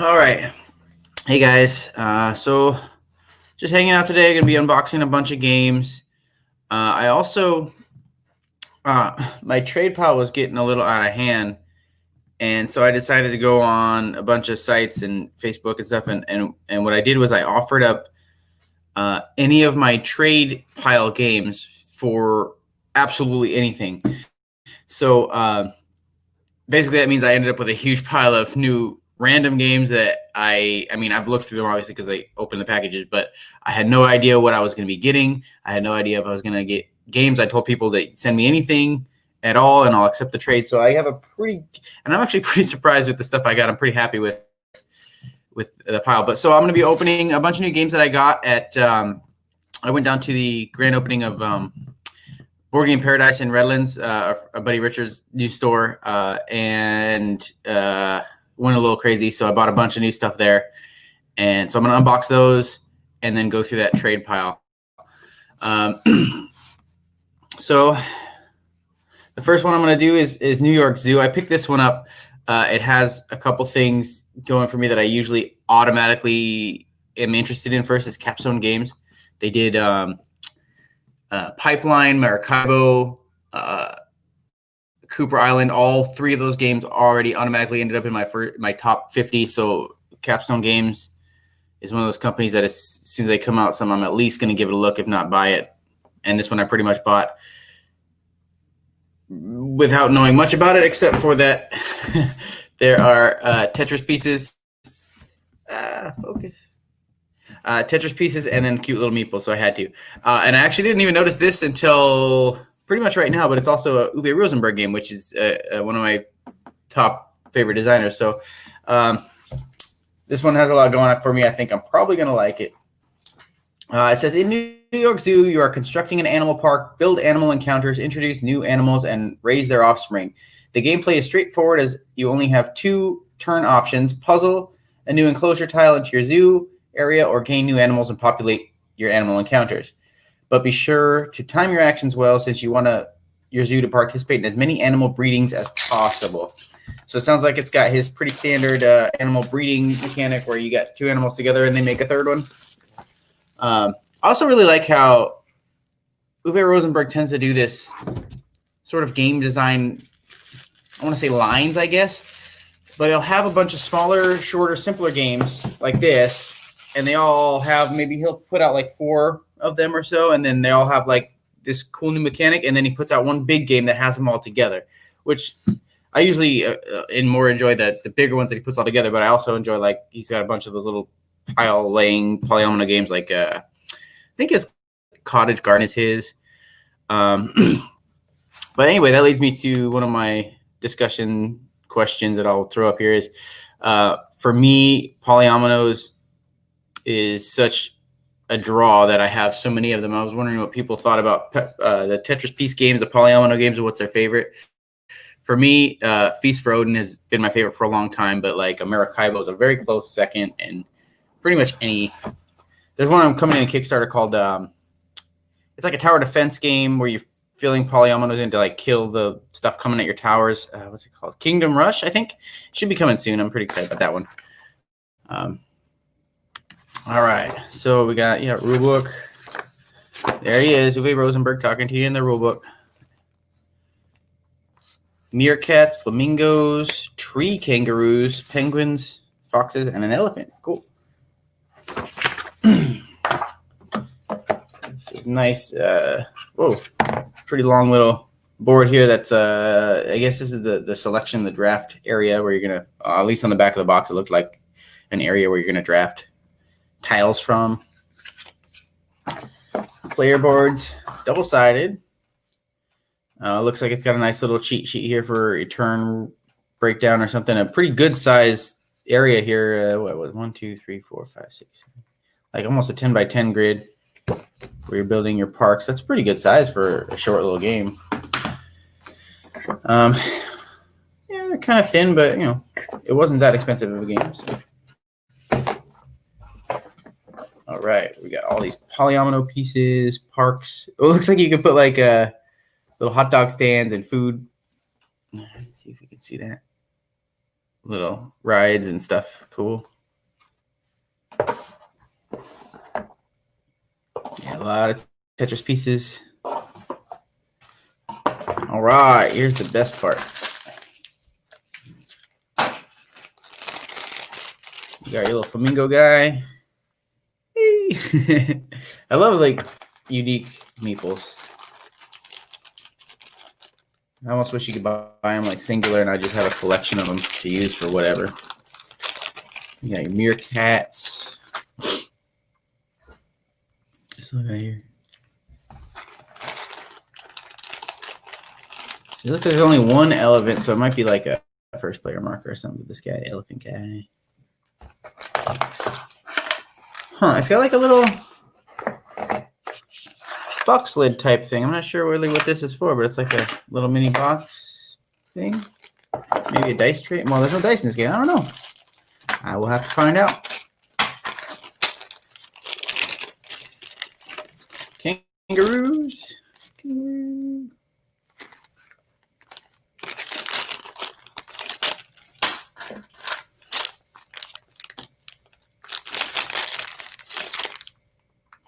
All right. Hey guys. So just hanging out today. Gonna be unboxing a bunch of games. I also my trade pile was getting a little out of hand, and so I decided to go on a bunch of sites and Facebook and stuff. And what I did was I offered up any of my trade pile games for absolutely anything. So basically that means I ended up with a huge pile of new random games that I mean, I've looked through them obviously because I opened the packages, but I had no idea what I was going to be getting. I had no idea if I was going to get games. I told people that send me anything at all and I'll accept the trade. So I have and I'm actually pretty surprised with the stuff I got. I'm pretty happy with the pile. But so I'm going to be opening a bunch of new games that I got at, I went down to the grand opening of Board Game Paradise in Redlands, a buddy Richard's new store, and went a little crazy. So I bought a bunch of new stuff there. And so I'm going to unbox those and then go through that trade pile. So the first one I'm going to do is New York Zoo. I picked this one up. It has a couple things going for me that I usually automatically am interested in. First is Capstone Games. They did Pipeline, Maracaibo, Cooper Island. All three of those games already automatically ended up in my top 50. So Capstone Games is one of those companies that as soon as they come out, I'm at least going to give it a look, if not buy it. And this one I pretty much bought without knowing much about it, except for that there are Tetris pieces. Tetris pieces and then cute little meeples, so I had to. And I actually didn't even notice this until pretty much right now, but it's also a Uwe Rosenberg game, which is one of my top favorite designers. So this one has a lot going on for me. I think I'm probably going to like it. It says, in New York Zoo, you are constructing an animal park, build animal encounters, introduce new animals, and raise their offspring. The gameplay is straightforward as you only have 2 turn options: puzzle a new enclosure tile into your zoo area, or gain new animals and populate your animal encounters. But be sure to time your actions well, since you want your zoo to participate in as many animal breedings as possible. So it sounds like it's got his pretty standard animal breeding mechanic where you got 2 animals together and they make a third one. I also really like how Uwe Rosenberg tends to do this sort of game design, I want to say lines, I guess, but he'll have a bunch of smaller, shorter, simpler games like this, and they all have, maybe he'll put out like 4 of them or so, and then they all have like this cool new mechanic, and then he puts out one big game that has them all together, which I usually more enjoy the bigger ones that he puts all together, but I also enjoy, like, he's got a bunch of those little pile laying polyomino games, like I think his Cottage Garden is his. But anyway, that leads me to one of my discussion questions that I'll throw up here is, for me, polyominoes is such a draw that I have so many of them. I was wondering what people thought about the Tetris piece games, the polyomino games, and what's their favorite. For me, Feast for Odin has been my favorite for a long time, but like Maracaibo is a very close second, and pretty much any. There's one I'm coming in a Kickstarter called it's like a tower defense game where you're filling polyominoes in to like kill the stuff coming at your towers. What's it called? Kingdom Rush, I think. Should be coming soon. I'm pretty excited about that one. All right, so we got rulebook. There he is, Uwe Rosenberg talking to you in the rulebook. Meerkats, flamingos, tree kangaroos, penguins, foxes, and an elephant. Cool. This is nice. Whoa, pretty long little board here. That's I guess this is the selection, the draft area where you're gonna, at least on the back of the box, it looked like an area where you're gonna draft tiles from. Player boards, double-sided. Looks like it's got a nice little cheat sheet here for a turn breakdown or something. A pretty good size area here. What was 1, 2, 3, 4, 5, 6, 7. Like almost a 10 by 10 grid where you're building your parks. That's pretty good size for a short little game. Yeah, kind of thin, but it wasn't that expensive of a game. So. All right, we got all these polyomino pieces, parks. It looks like you could put like little hot dog stands and food. Let's see if we can see that. Little rides and stuff. Cool. Yeah, a lot of Tetris pieces. All right, here's the best part. You got your little flamingo guy. I love like unique meeples. I almost wish you could buy them like singular and I just have a collection of them to use for whatever. You got your meerkats. This little guy here. It looks like there's only one elephant, so it might be like a first player marker or something. This guy, elephant guy. Huh, it's got like a little box lid type thing. I'm not sure really what this is for, but it's like a little mini box thing. Maybe a dice tray. Well, there's no dice in this game. I don't know. I will have to find out. Kangaroos. Kangaroo.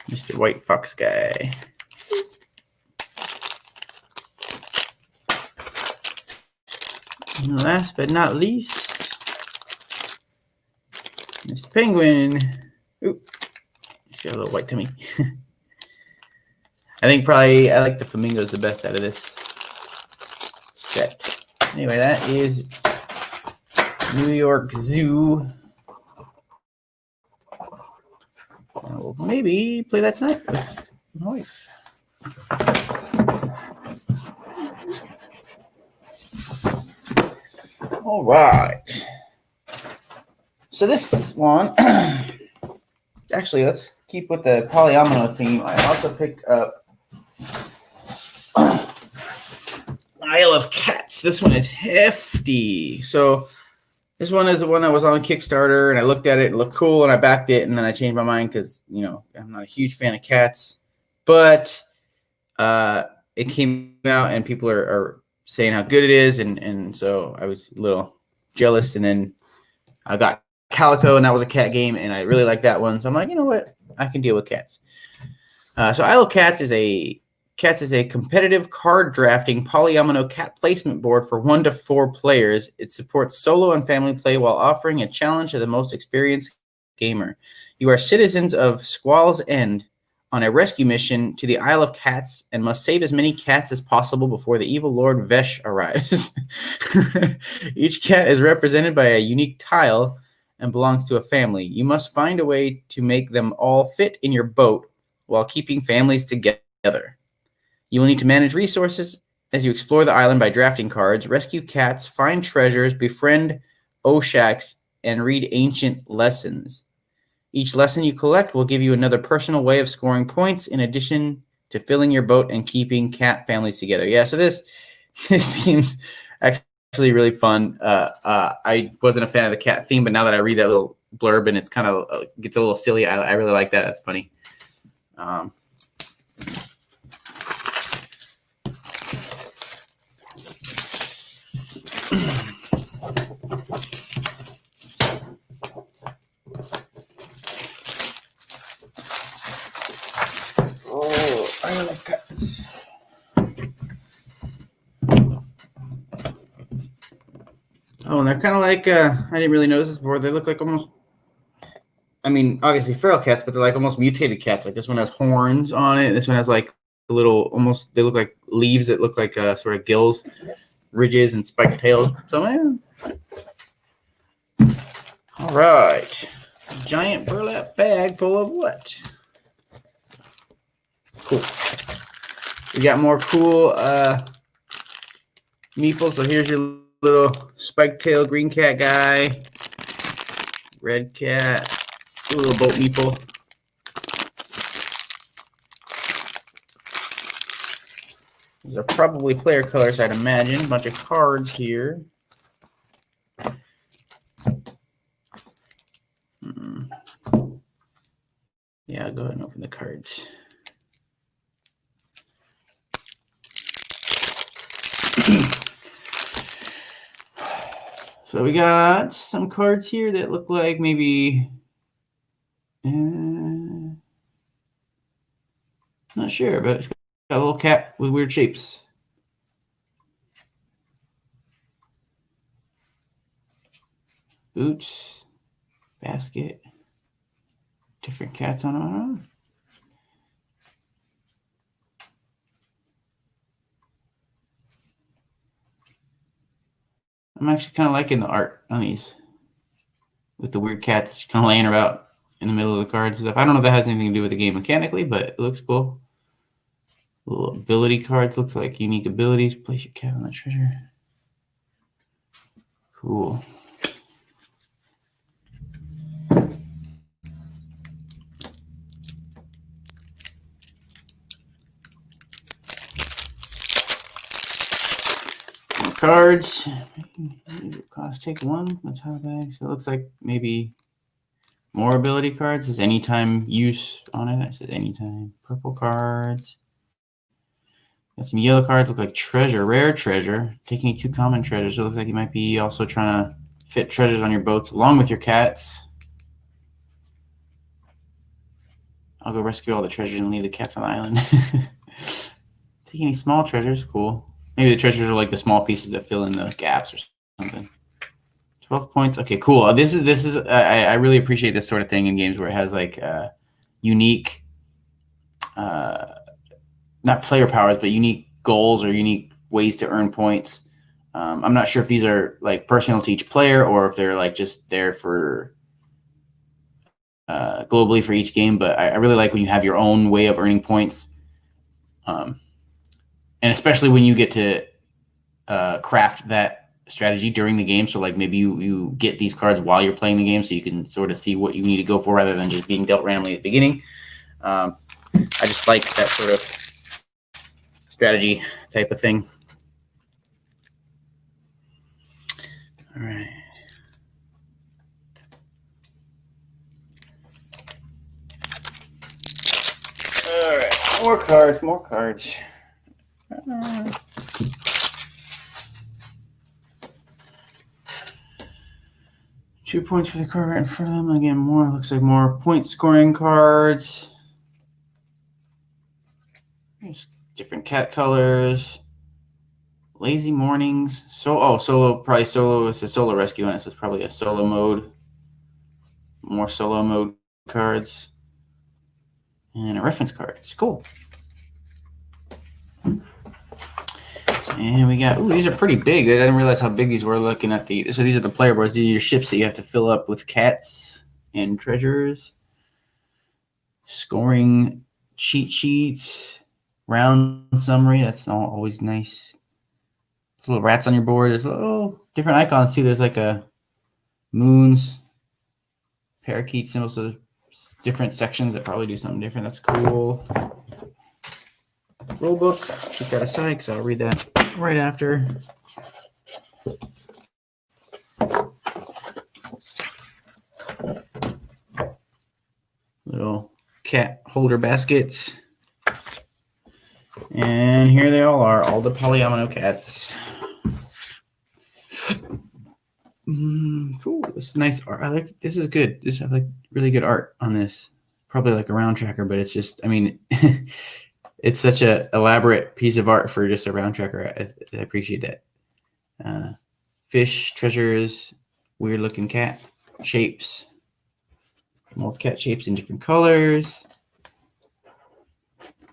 Mr. White Fox guy. And last but not least, this penguin. Ooh, he's got a little white tummy. I think probably I like the flamingos the best out of this set. Anyway, that is New York Zoo. I will maybe play that tonight with my wife. All right. So this one, actually, let's keep with the polyomino theme. I also picked up Isle of Cats. This one is hefty. So this one is the one that was on Kickstarter, and I looked at it, it looked cool, and I backed it, and then I changed my mind because, you know, I'm not a huge fan of cats. But it came out, and people are saying how good it is, and so I was a little jealous, and then I got Calico, and that was a cat game, and I really like that one. So I'm like, you know what? I can deal with cats. So Isle of Cats is a competitive card drafting polyomino cat placement board for 1 to 4 players. It supports solo and family play while offering a challenge to the most experienced gamer. You are citizens of Squall's End on a rescue mission to the Isle of Cats and must save as many cats as possible before the evil Lord Vesh arrives. Each cat is represented by a unique tile and belongs to a family. You must find a way to make them all fit in your boat while keeping families together. You will need to manage resources as you explore the island by drafting cards, rescue cats, find treasures, befriend Oshaks, and read ancient lessons. Each lesson you collect will give you another personal way of scoring points in addition to filling your boat and keeping cat families together. Yeah, so this seems actually really fun. I wasn't a fan of the cat theme, but now that I read that little blurb and it's kind of gets a little silly, I really like that. That's funny. Oh, and they're kind of like, I didn't really notice this before. They look like almost, I mean, obviously feral cats, but they're like almost mutated cats. Like this one has horns on it. This one has like a little, almost, they look like leaves that look like sort of gills, ridges, and spiked tails. So, man. All right. Giant burlap bag full of what? Cool. We got more cool meeples. So here's your little spiked tail green cat guy, red cat, a little boat meeple. These are probably player colors, I'd imagine. A bunch of cards here. Yeah, I'll go ahead and open the cards. So we got some cards here that look like maybe Not sure, but it's got a little cat with weird shapes. Boots, basket, different cats on it. I'm actually kind of liking the art on these with the weird cats just kind of laying about in the middle of the cards and stuff. I don't know if that has anything to do with the game mechanically, but it looks cool. Little ability cards, looks like unique abilities. Place your cat on the treasure. Cool. More cards. Cost take one. That's how bag. So it looks like maybe more ability cards. Is anytime use on it? I said anytime. Purple cards. Got some yellow cards. Look like treasure, rare treasure. Taking 2 common treasures. So it looks like you might be also trying to fit treasures on your boats along with your cats. I'll go rescue all the treasures and leave the cats on the island. Take any small treasures. Cool. Maybe the treasures are like the small pieces that fill in the gaps or something. 12 points. Okay, cool. This is. I really appreciate this sort of thing in games where it has like unique, not player powers, but unique goals or unique ways to earn points. I'm not sure if these are like personal to each player or if they're like just there for globally for each game. But I really like when you have your own way of earning points, and especially when you get to craft that strategy during the game. So like maybe you get these cards while you're playing the game so you can sort of see what you need to go for rather than just being dealt randomly at the beginning. I just like that sort of strategy type of thing. All right. All right. More cards. 2 points for the card right in front of them. Again, more. Looks like more point scoring cards. There's different cat colors. Lazy mornings. Solo. Probably solo. It's a solo rescue on it, so it's probably a solo mode. More solo mode cards. And a reference card. It's cool. And we got, these are pretty big. I didn't realize how big these were looking at so these are the player boards. These are your ships that you have to fill up with cats and treasures. Scoring cheat sheets. Round summary. That's always nice. There's little rats on your board. There's little different icons too. There's like a moons, parakeet symbols. So different sections that probably do something different. That's cool. Rule book. Keep that aside because I'll read that right after. Little cat holder baskets. And here they all are, all the polyomino cats. Cool. This is nice art. This is good. I like really good art on this. Probably like a round tracker, but it's just, I mean, it's such a elaborate piece of art for just a round tracker. I appreciate that. Fish, treasures, weird looking cat shapes. More cat shapes in different colors.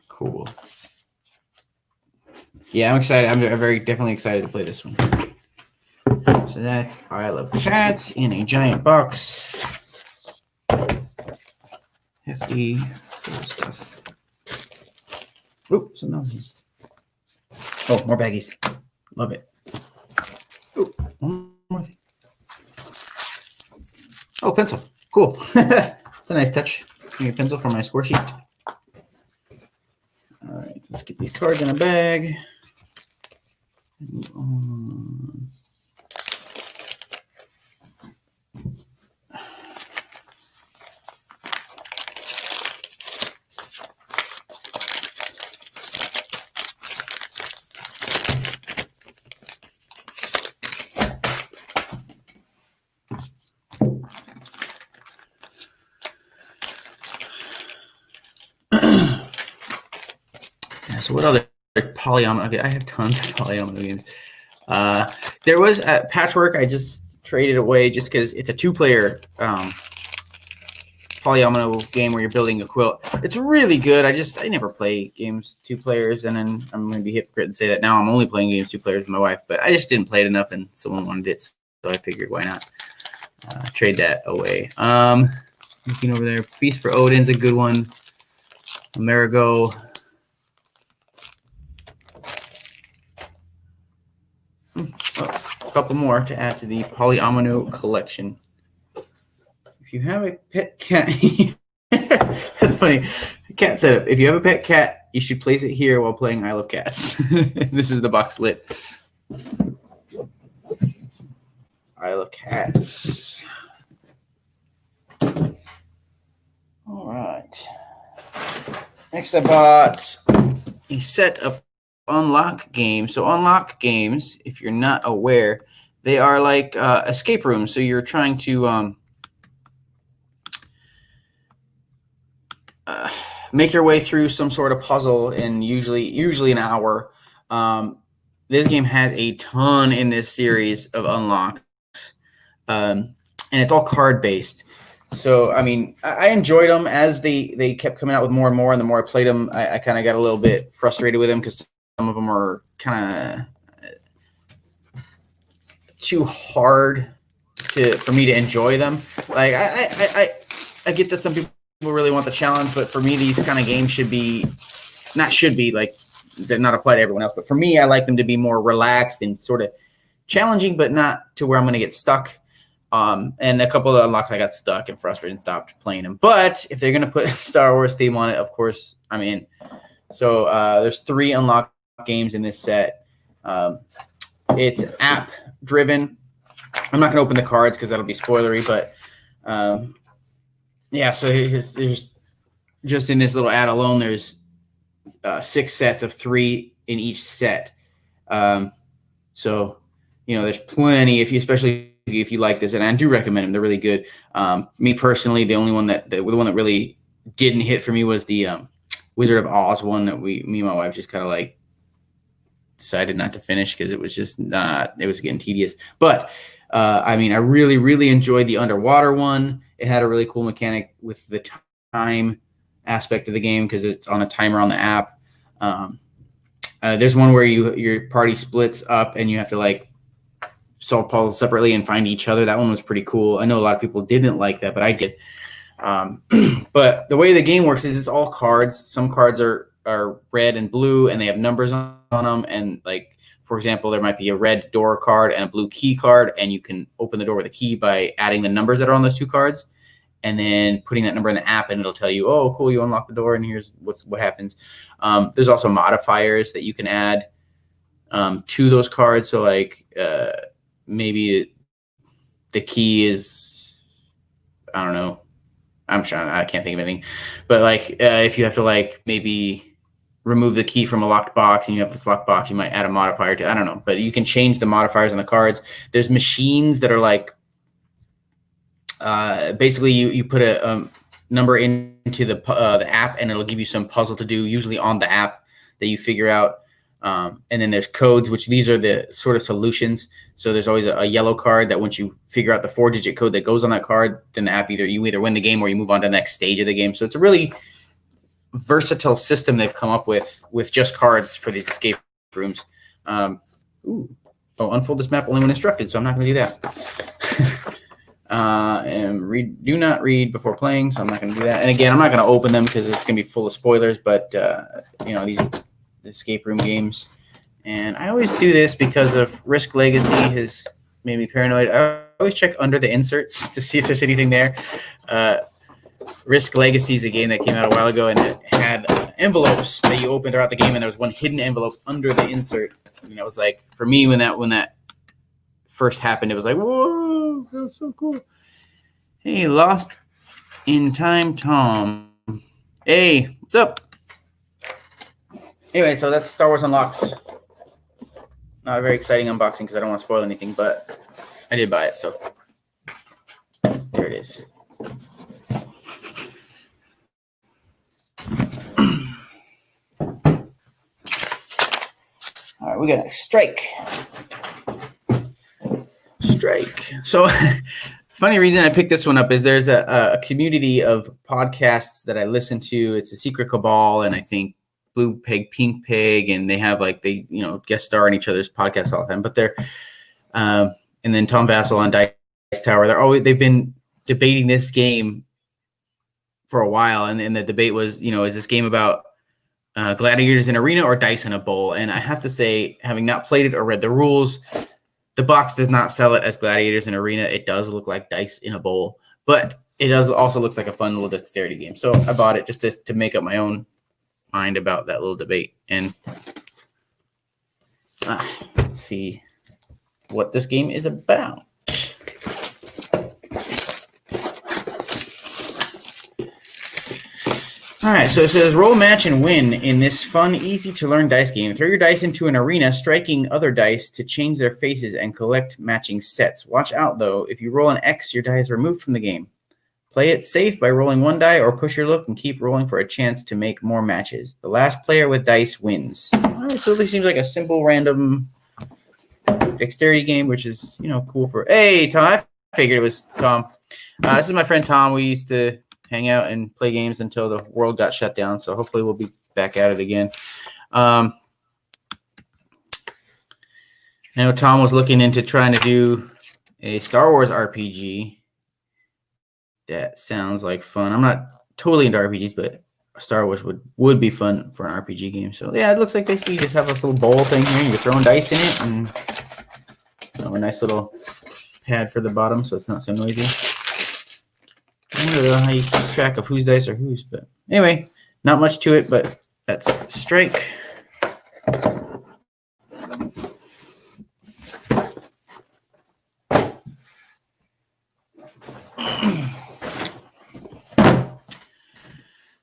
Cool. Yeah, I'm excited. I'm very definitely excited to play this one. So that's Isle of Cats in a giant box. Hefty stuff. Ooh, some else. Oh, more baggies. Love it. Ooh, one more thing. Oh, pencil. Cool. It's a nice touch. Give me a pencil for my score sheet. All right, let's get these cards in a bag. Move on. So what other polyomino? Okay, I have tons of polyomino games. There was Patchwork. I just traded away just because it's a 2-player polyomino game where you're building a quilt. It's really good. I never play games 2 players, and then I'm going to be a hypocrite and say that now I'm only playing games 2 players with my wife, but I just didn't play it enough, and someone wanted it, so I figured why not trade that away. Looking over there, Feast for Odin's a good one. Amerigo. A couple more to add to the polyomino collection. If you have a pet cat, that's funny. Cat setup. If you have a pet cat, you should place it here while playing Isle of Cats. This is the box lit. Isle of Cats. All right. Next, I bought a set of unlock games. So unlock games, if you're not aware, they are like escape rooms. So you're trying to make your way through some sort of puzzle in usually an hour. This game has a ton in this series of unlocks, and it's all card based. So I mean, I enjoyed them as they kept coming out with more and more, and the more I played them, I kind of got a little bit frustrated with them because some of them are kind of too hard for me to enjoy them. Like I get that some people really want the challenge, but for me, these kind of games like they're not apply to everyone else. But for me, I like them to be more relaxed and sort of challenging, but not to where I'm going to get stuck. And a couple of unlocks, I got stuck and frustrated and stopped playing them. But if they're going to put Star Wars theme on it, of course, I'm in. So there's 3 unlock games in this set. It's app driven. I'm not going to open the cards because that'll be spoilery, but yeah, so there's just in this little ad alone, there's 6 sets of 3 in each set. So, there's plenty, especially if you like this, and I do recommend them. They're really good. Me personally, the one that really didn't hit for me was the Wizard of Oz one that me and my wife just kind of like decided not to finish because it was getting tedious. But I really, really enjoyed the underwater one. It had a really cool mechanic with the time aspect of the game because it's on a timer on the app. There's one where your party splits up and you have to like solve puzzles separately and find each other. That one was pretty cool. I know a lot of people didn't like that, but I did. But the way the game works is it's all cards. Some cards are red and blue and they have numbers on them. And like, for example, there might be a red door card and a blue key card, and you can open the door with a key by adding the numbers that are on those 2 cards and then putting that number in the app, and it'll tell you, oh, cool, you unlock the door, and here's what happens. There's also modifiers that you can add to those cards. So like maybe the key is, I don't know, I can't think of anything, but like if you have to like maybe remove the key from a locked box and you have this locked box, you might add a modifier to, I don't know, but you can change the modifiers on the cards. There's machines that are like, basically you put a number into the app and it'll give you some puzzle to do, usually on the app that you figure out. And then there's codes, which these are the sort of solutions. So there's always a yellow card that once you figure out the 4-digit code that goes on that card, then the app you either win the game or you move on to the next stage of the game. So it's a really versatile system they've come up with just cards for these escape rooms. Unfold this map only when instructed, so I'm not going to do that. And do not read before playing, so I'm not going to do that. And again, I'm not going to open them because it's going to be full of spoilers, but these escape room games. And I always do this because of Risk Legacy has made me paranoid. I always check under the inserts to see if there's anything there. Risk Legacy is a game that came out a while ago, and it had envelopes that you opened throughout the game, and there was one hidden envelope under the insert. And it was like, for me, when that first happened, it was like, whoa, that was so cool. Hey, Lost in Time Tom. Hey, what's up? Anyway, so that's Star Wars Unlocks. Not a very exciting unboxing because I don't want to spoil anything, but I did buy it, so there it is. we got Strike. Strike. So, funny reason I picked this one up is there's a community of podcasts that I listen to. It's a Secret Cabal, and I think Blue Pig, Pink Pig, and they have they guest star in each other's podcasts all the time. But they're and then Tom Vassell on Dice Tower. They've been debating this game for a while, and the debate was, is this game about gladiators in arena or dice in a bowl? And I have to say, having not played it or read the rules, the box does not sell it as gladiators in arena. It does look like dice in a bowl, but it does also looks like a fun little dexterity game. So I bought it just to make up my own mind about that little debate. And let's see what this game is about. All right, so it says roll, match, and win in this fun, easy-to-learn dice game. Throw your dice into an arena, striking other dice to change their faces and collect matching sets. Watch out, though. If you roll an X, your die is removed from the game. Play it safe by rolling one die or push your luck and keep rolling for a chance to make more matches. The last player with dice wins. All right, so this seems like a simple, random dexterity game, which is, cool for... Hey, Tom, I figured it was Tom. This is my friend Tom. We used to hang out and play games until the world got shut down. So hopefully we'll be back at it again. I know Tom was looking into trying to do a Star Wars RPG. That sounds like fun. I'm not totally into RPGs, but Star Wars would be fun for an RPG game. So yeah, it looks like basically you just have this little bowl thing here. You're throwing dice in it, and a nice little pad for the bottom so it's not so noisy. I don't know how you keep track of whose dice are whose, but anyway, not much to it, but that's Strike.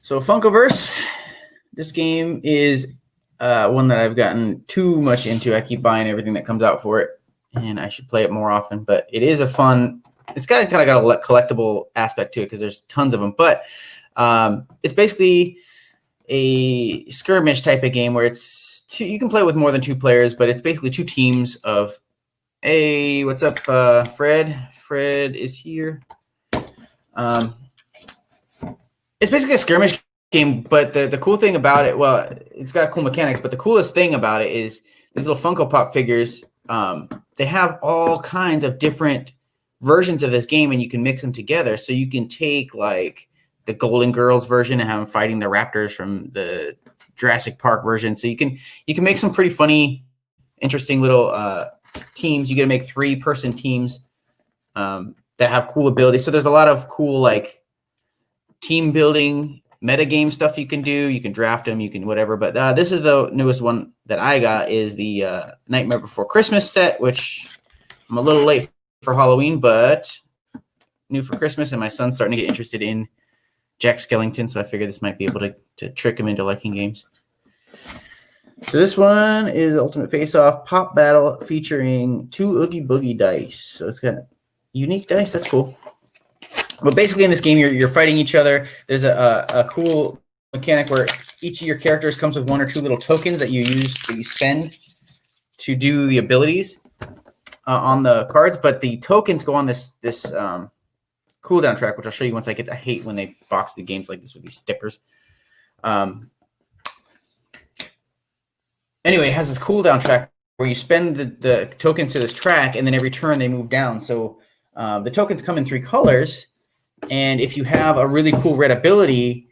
So funkoverse, this game is one that I've gotten too much into. I keep buying everything that comes out for it, and I should play it more often, but it is a fun... It's kind of got a collectible aspect to it because there's tons of them. But it's basically a skirmish type of game where you can play with more than two players, but it's basically two teams of, hey, what's up, Fred? Fred is here. It's basically a skirmish game, but the cool thing about it, well, it's got cool mechanics, but the coolest thing about it is these little Funko Pop figures. They have all kinds of different versions of this game, and you can mix them together. So you can take like the Golden Girls version and have them fighting the raptors from the Jurassic Park version. So you can make some pretty funny, interesting little teams. You get to make 3-person teams that have cool abilities. So there's a lot of cool like team building meta game stuff you can do. You can draft them, you can whatever. But this is the newest one that I got, is the Nightmare Before Christmas set, which I'm a little late for Halloween, but new for Christmas, and my son's starting to get interested in Jack Skellington, so I figured this might be able to trick him into liking games. So this one is Ultimate Face-Off Pop Battle featuring 2 Oogie Boogie dice. So it's got unique dice. That's cool. But basically in this game, you're fighting each other. There's a cool mechanic where each of your characters comes with 1 or 2 little tokens that you spend to do the abilities on the cards, but the tokens go on this cooldown track, which I'll show you once I get. I hate when they box the games like this with these stickers. Anyway, it has this cooldown track where you spend the tokens to this track, and then every turn they move down. So the tokens come in 3 colors, and if you have a really cool red ability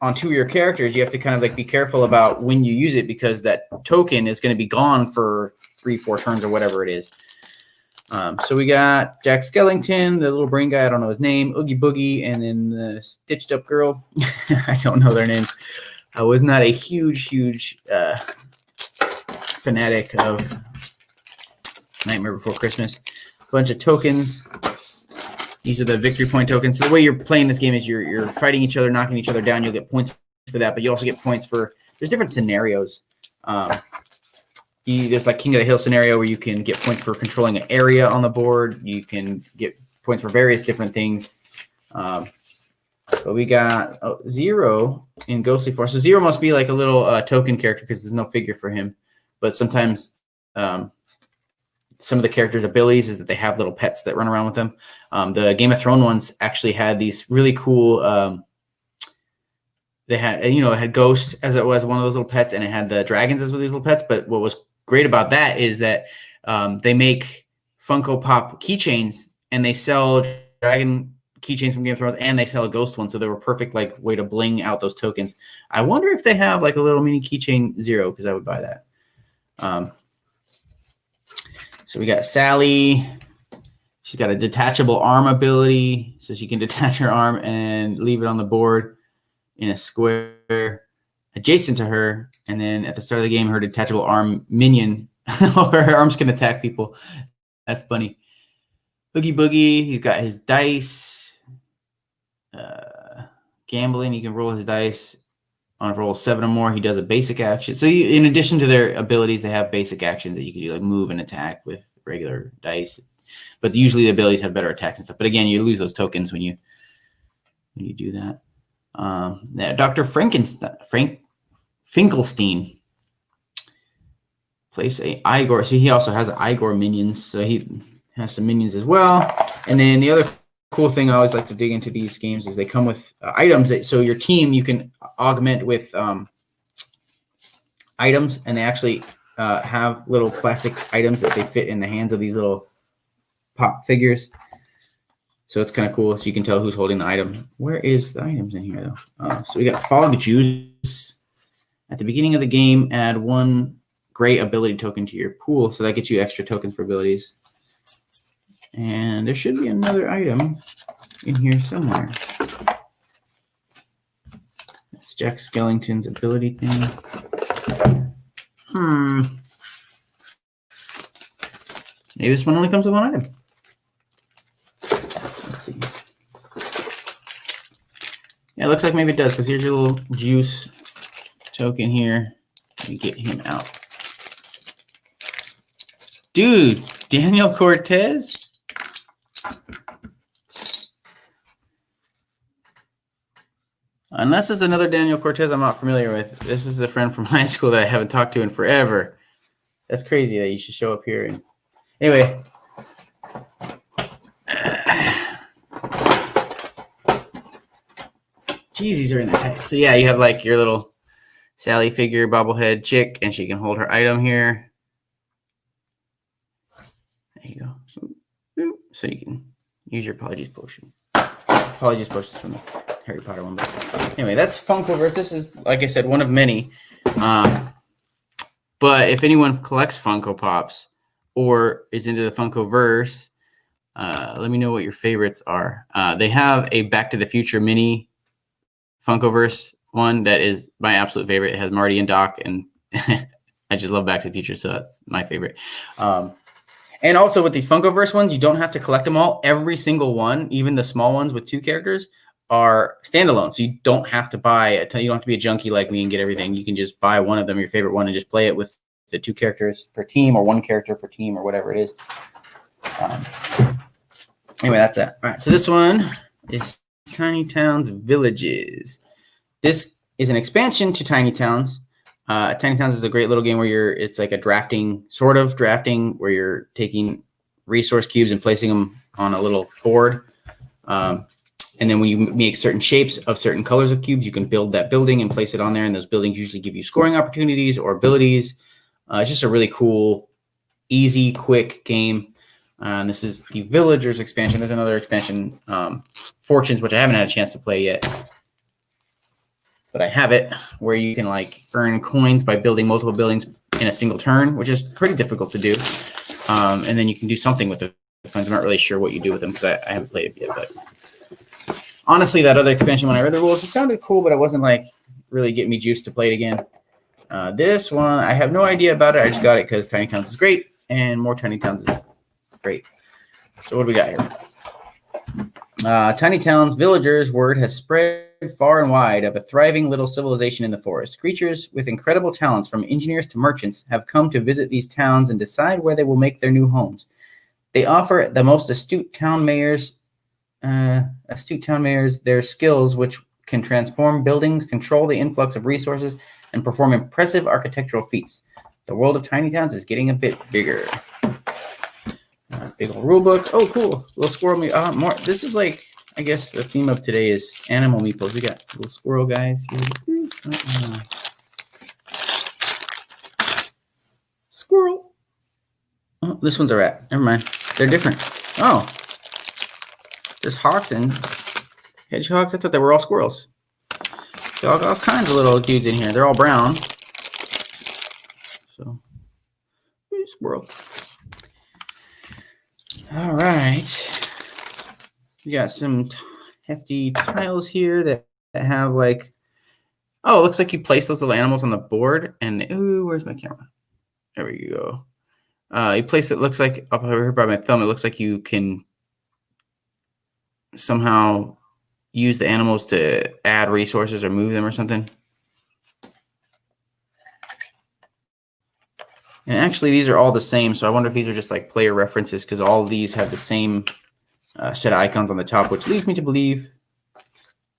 on 2 of your characters, you have to kind of like be careful about when you use it, because that token is going to be gone for 3-4 turns or whatever it is. So we got Jack Skellington, the little brain guy, I don't know his name, Oogie Boogie, and then the stitched up girl. I don't know their names. I was not a huge fanatic of Nightmare Before Christmas. A bunch of tokens. These are the victory point tokens. So the way you're playing this game is you're fighting each other, knocking each other down. You'll get points for that, but you also get points for, there's different scenarios. There's like King of the Hill scenario where you can get points for controlling an area on the board. You can get points for various different things. But we got Zero in Ghostly Force. So Zero must be like a little token character because there's no figure for him. but sometimes some of the characters' abilities is that they have little pets that run around with them. The Game of Thrones ones actually had these really cool. They had, it had Ghost as it was one of those little pets, and it had the dragons as one of these little pets. But what was great about that is that they make Funko Pop keychains, and they sell dragon keychains from Game of Thrones, and they sell a Ghost one, so they were perfect way to bling out those tokens. I wonder if they have a little mini keychain Zero, because I would buy that. So we got Sally. She's got a detachable arm ability, so she can detach her arm and leave it on the board in a square adjacent to her. And then at the start of the game, her detachable arm minion, her arms can attack people. That's funny. Boogie Boogie, he's got his dice. Gambling, you can roll his dice. On a roll 7 or more, he does a basic action. So in addition to their abilities, they have basic actions that you can do, like move and attack with regular dice. But usually the abilities have better attacks and stuff. But again, you lose those tokens when you do that. Dr. Finkelstein. Place a Igor. So he also has Igor minions. So he has some minions as well. And then the other cool thing I always like to dig into these games is they come with items. So your team, you can augment with items, and they actually have little plastic items that they fit in the hands of these little pop figures. So it's kind of cool. So you can tell who's holding the item. Where is the items in here, though? So we got Fog Juice. At the beginning of the game, add 1 gray ability token to your pool. So that gets you extra tokens for abilities. And there should be another item in here somewhere. That's Jack Skellington's ability thing. Maybe this one only comes with 1 item. Let's see. Yeah, it looks like maybe it does, because here's your little juice token here. Let me get him out. Dude, Daniel Cortez? Unless it's another Daniel Cortez I'm not familiar with. This is a friend from high school that I haven't talked to in forever. That's crazy that you should show up here. And anyway. Jeez, are in there tight. So yeah, you have your little Sally figure, bobblehead chick, and she can hold her item here. There you go. So you can use your Apologies Potion. Apologies Potion from the Harry Potter one. But anyway, that's funkoverse. This is, like I said, one of many. But if anyone collects Funko Pops or is into the funkoverse, let me know what your favorites are. They have a Back to the Future mini funkoverse one that is my absolute favorite. It has Marty and Doc, and I just love Back to the Future, so that's my favorite. And also with these funkoverse ones, you don't have to collect them all. Every single one, even the small ones with 2 characters, are standalone. So you don't have to buy you don't have to be a junkie like me and get everything. You can just buy one of them, your favorite one, and just play it with the 2 characters per team, or 1 character per team, or whatever it is. Anyway, that's that. All right, so this one is Tiny Towns Villages. This is an expansion to Tiny Towns. Tiny Towns is a great little game where it's like a drafting, where you're taking resource cubes and placing them on a little board. And then when you make certain shapes of certain colors of cubes, you can build that building and place it on there. And those buildings usually give you scoring opportunities or abilities. It's just a really cool, easy, quick game. And this is the Villagers expansion. There's another expansion, Fortunes, which I haven't had a chance to play yet. But I have it, where you can earn coins by building multiple buildings in a single turn, which is pretty difficult to do. And then you can do something with the coins. I'm not really sure what you do with them because I haven't played it yet. But honestly, that other expansion, when I read the rules, it sounded cool, but it wasn't really getting me juiced to play it again. This one, I have no idea about it. I just got it because Tiny Towns is great, and more Tiny Towns is great. So what do we got here? Tiny Towns Villagers word has spread far and wide of a thriving little civilization in the forest. Creatures with incredible talents, from engineers to merchants, have come to visit these towns and decide where they will make their new homes. They offer the most astute town mayors their skills, which can transform buildings, control the influx of resources, and perform impressive architectural feats. The world of tiny towns is getting a bit bigger. Big old rule book. Oh, cool. Little squirrel me. More. This is like, I guess the theme of today is animal meeples. We got little squirrel guys here. Squirrel. Oh, this one's a rat. Never mind. They're different. Oh. There's hawks and hedgehogs. I thought they were all squirrels. Got all kinds of little dudes in here. They're all brown. So, squirrel. All right. We got some hefty tiles here that have like, oh, it looks like you place those little animals on the board and, ooh, where's my camera? There we go. You place it, looks like, up here by my thumb, it looks like you can somehow use the animals to add resources or move them or something. And actually, these are all the same, so I wonder if these are just like player references because all of these have the same set of icons on the top, which leads me to believe,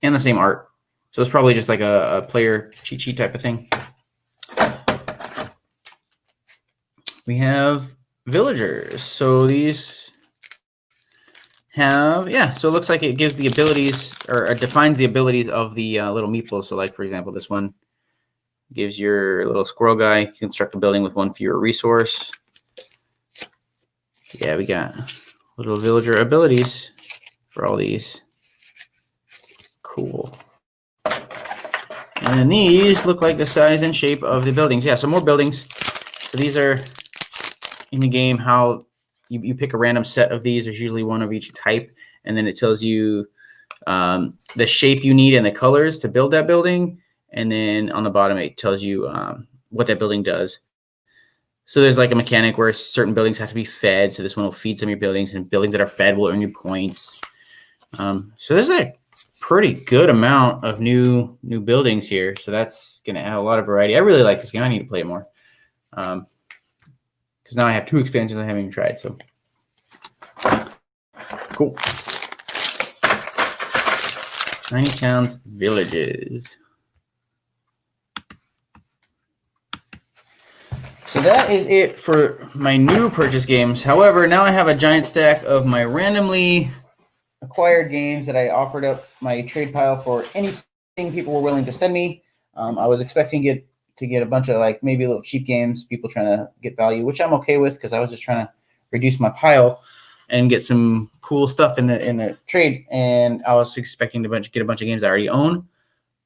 and the same art. So it's probably just like a player cheat sheet type of thing. We have villagers. So these have, yeah, so it looks like it gives the abilities or defines the abilities of the little meeples. So like, for example, this one gives your little squirrel guy construct a building with one fewer resource. Yeah, we got little villager abilities for all these. Cool. And then these look like the size and shape of the buildings. Yeah, so more buildings. So these are in the game how you pick a random set of these. There's usually one of each type. And then it tells you the shape you need and the colors to build that building. And then on the bottom, it tells you what that building does. So there's like a mechanic where certain buildings have to be fed. So this one will feed some of your buildings, and buildings that are fed will earn you points. So there's a pretty good amount of new buildings here. So that's going to add a lot of variety. I really like this game. I need to play it more. Because now I have 2 expansions I haven't even tried. So cool. Tiny Towns Villages. So that is it for my new purchase games. However, now I have a giant stack of my randomly acquired games that I offered up my trade pile for anything people were willing to send me. I was expecting to get a bunch of like maybe little cheap games, people trying to get value, which I'm okay with because I was just trying to reduce my pile and get some cool stuff in the trade. And I was expecting to get a bunch of games I already own,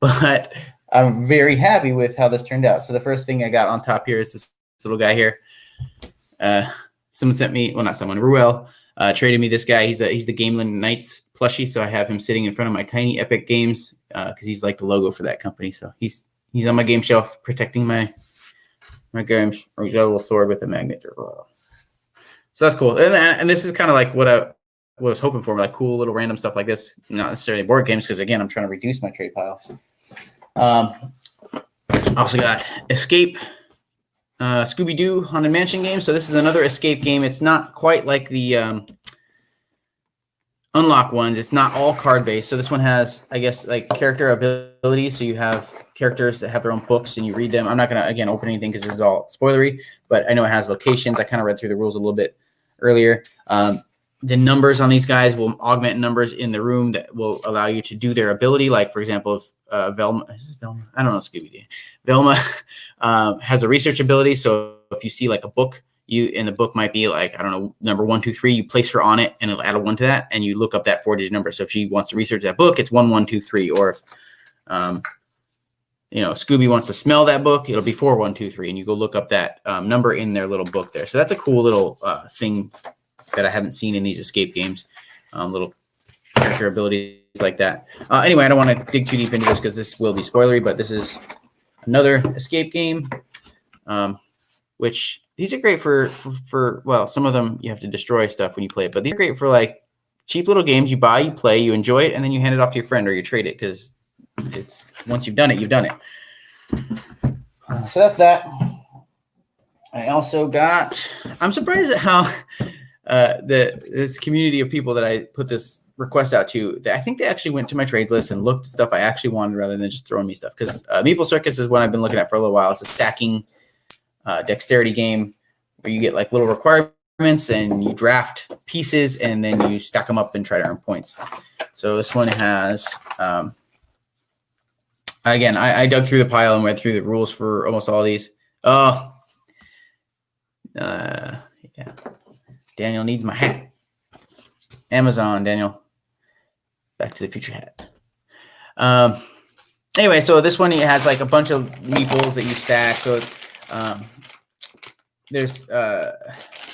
but I'm very happy with how this turned out. So the first thing I got on top here is this little guy here. Someone sent me, well, not someone, Ruel traded me this guy. He's the Gameland Knights plushie, so I have him sitting in front of my tiny Epic games because he's like the logo for that company. So he's on my game shelf protecting my games. Or he's got a little sword with a magnet. So that's cool. And this is kind of like what I was hoping for, like cool little random stuff like this. Not necessarily board games because, again, I'm trying to reduce my trade pile. Also got Escape. Scooby-Doo Haunted Mansion game. So this is another escape game. It's not quite like the Unlock ones. It's not all card-based. So this one has, I guess, like character abilities. So you have characters that have their own books and you read them. I'm not going to, again, open anything because this is all spoilery, but I know it has locations. I kind of read through the rules a little bit earlier. The numbers on these guys will augment numbers in the room that will allow you to do their ability. Like, for example, if Velma, I don't know, Scooby-Doo. Velma has a research ability. So if you see like a book, and the book might be like, I don't know, number 1, 2, 3, you place her on it and it'll add a 1 to that. And you look up that 4-digit number. So if she wants to research that book, it's 1, 1, 2, 3. Or if, Scooby wants to smell that book, it'll be 4, 1, 2, 3. And you go look up that number in their little book there. So that's a cool little thing that I haven't seen in these escape games, little character abilities like that. Anyway, I don't want to dig too deep into this because this will be spoilery, but this is another escape game, which these are great for well, some of them you have to destroy stuff when you play it, but these are great for like cheap little games you buy, you play, you enjoy it, and then you hand it off to your friend or you trade it because it's once you've done it, you've done it. So that's that. I also got, I'm surprised at how this community of people that I put this request out to, I think they actually went to my trades list and looked at stuff I actually wanted rather than just throwing me stuff. Because Meeple Circus is one I've been looking at for a little while. It's a stacking dexterity game where you get like little requirements and you draft pieces and then you stack them up and try to earn points. So this one has, again, I dug through the pile and went through the rules for almost all of these. Oh, yeah. Daniel needs my hat. Amazon, Daniel. Back to the Future hat. Anyway, so this one, it has like a bunch of meeples that you stack. So there's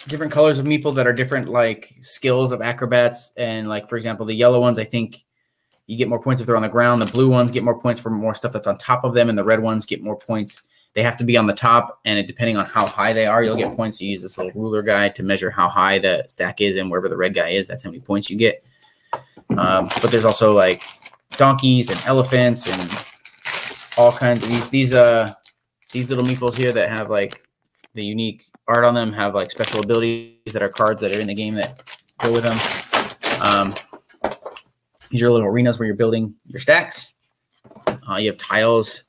different colors of meeple that are different like skills of acrobats. And like, for example, the yellow ones, I think you get more points if they're on the ground. The blue ones get more points for more stuff that's on top of them. And the red ones get more points. They have to be on the top. And depending on how high they are, you'll get points. You use this little ruler guy to measure how high the stack is. And wherever the red guy is, that's how many points you get. But there's also like donkeys and elephants and all kinds of these little meeples here that have like the unique art on them, have like special abilities that are cards that are in the game that go with them. These are little arenas where you're building your stacks. You have tiles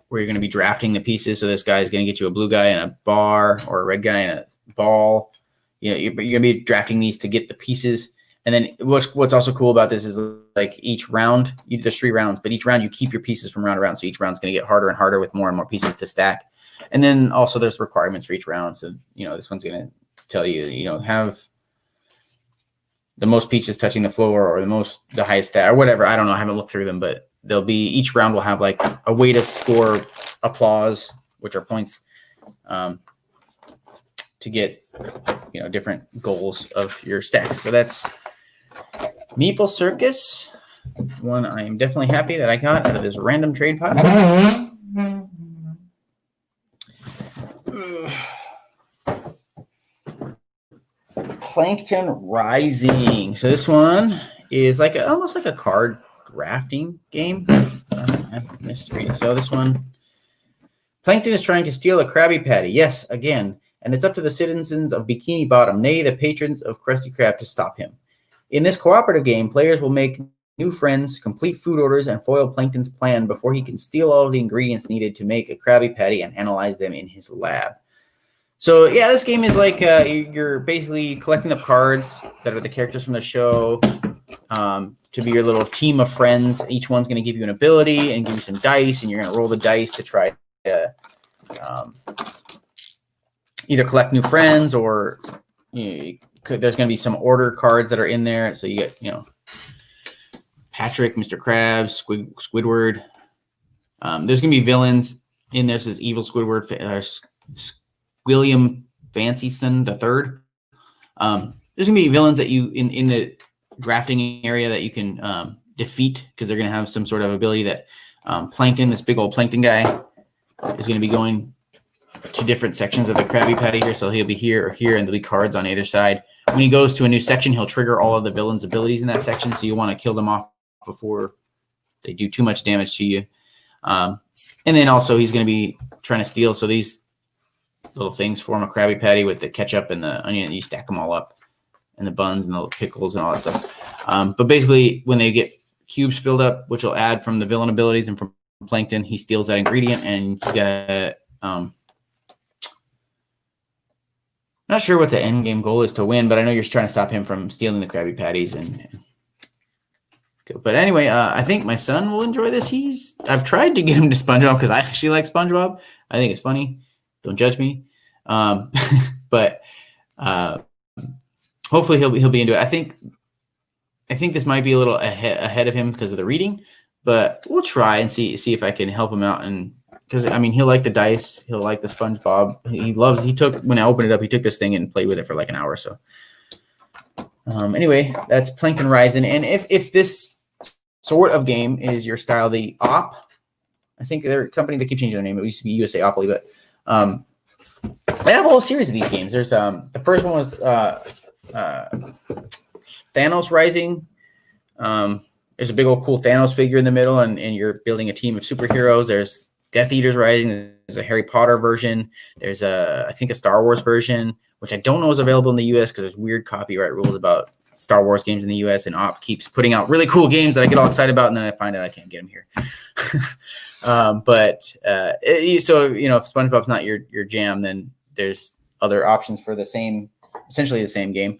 where you're going to be drafting the pieces. So this guy is going to get you a blue guy and a bar, or a red guy and a ball. You know, you're going to be drafting these to get the pieces. And then what's also cool about this is like each round, there's 3 rounds, but each round you keep your pieces from round to round. So each round's going to get harder and harder with more and more pieces to stack. And then also there's requirements for each round. So, you know, this one's going to tell you, you know, have the most pieces touching the floor or the highest stat or whatever. I don't know. I haven't looked through them, but each round will have like a way to score applause, which are points, to get, you know, different goals of your stacks. So that's Meeple Circus, one I am definitely happy that I got out of this random trade pile. Plankton Rising. So this one is like almost like a card drafting game. I misread. So this one, Plankton is trying to steal a Krabby Patty. Yes, again. And it's up to the citizens of Bikini Bottom, nay, the patrons of Krusty Krab, to stop him. In this cooperative game, players will make new friends, complete food orders, and foil Plankton's plan before he can steal all of the ingredients needed to make a Krabby Patty and analyze them in his lab. So, yeah, this game is like you're basically collecting up cards that are the characters from the show to be your little team of friends. Each one's going to give you an ability and give you some dice, and you're going to roll the dice to try to either collect new friends or there's going to be some order cards that are in there. So you get, you know, Patrick, Mr. Krabs, Squidward. There's going to be villains in this. Is Evil Squidward, William Fancyson III. There's going to be villains that you in the drafting area that you can defeat because they're going to have some sort of ability that Plankton, this big old Plankton guy, is going to be going to different sections of the Krabby Patty here. So he'll be here or here, and there'll be cards on either side. When he goes to a new section, he'll trigger all of the villains' abilities in that section. So you want to kill them off before they do too much damage to you. And then also he's going to be trying to steal. So these little things form a Krabby Patty with the ketchup and the onion. You stack them all up, and the buns and the pickles and all that stuff. But basically, when they get cubes filled up, which will add from the villain abilities and from Plankton, he steals that ingredient, and you gotta. Not sure what the end game goal is to win, but I know you're trying to stop him from stealing the Krabby Patties. But anyway, I think my son will enjoy this. I've tried to get him to SpongeBob because I actually like SpongeBob. I think it's funny. Don't judge me. But hopefully he'll be into it. I think this might be a little ahead of him because of the reading, but we'll try and see if I can help him out. And because I mean, he'll like the dice, he'll like the SpongeBob. When I opened it up, he took this thing and played with it for like an hour or so. Anyway, that's Plankton Rising. And if this sort of game is your style, the OP, I think they're a company that keep changing their name. It used to be USA Opoly, but they have a whole series of these games. There's the first one was Thanos Rising. There's a big old cool Thanos figure in the middle, and you're building a team of superheroes. There's Death Eaters Rising. There's a Harry Potter version. There's I think a Star Wars version, which I don't know is available in the US because there's weird copyright rules about Star Wars games in the U.S. and Op keeps putting out really cool games that I get all excited about, and then I find out I can't get them here. So if SpongeBob's not your jam, then there's other options for essentially the same game.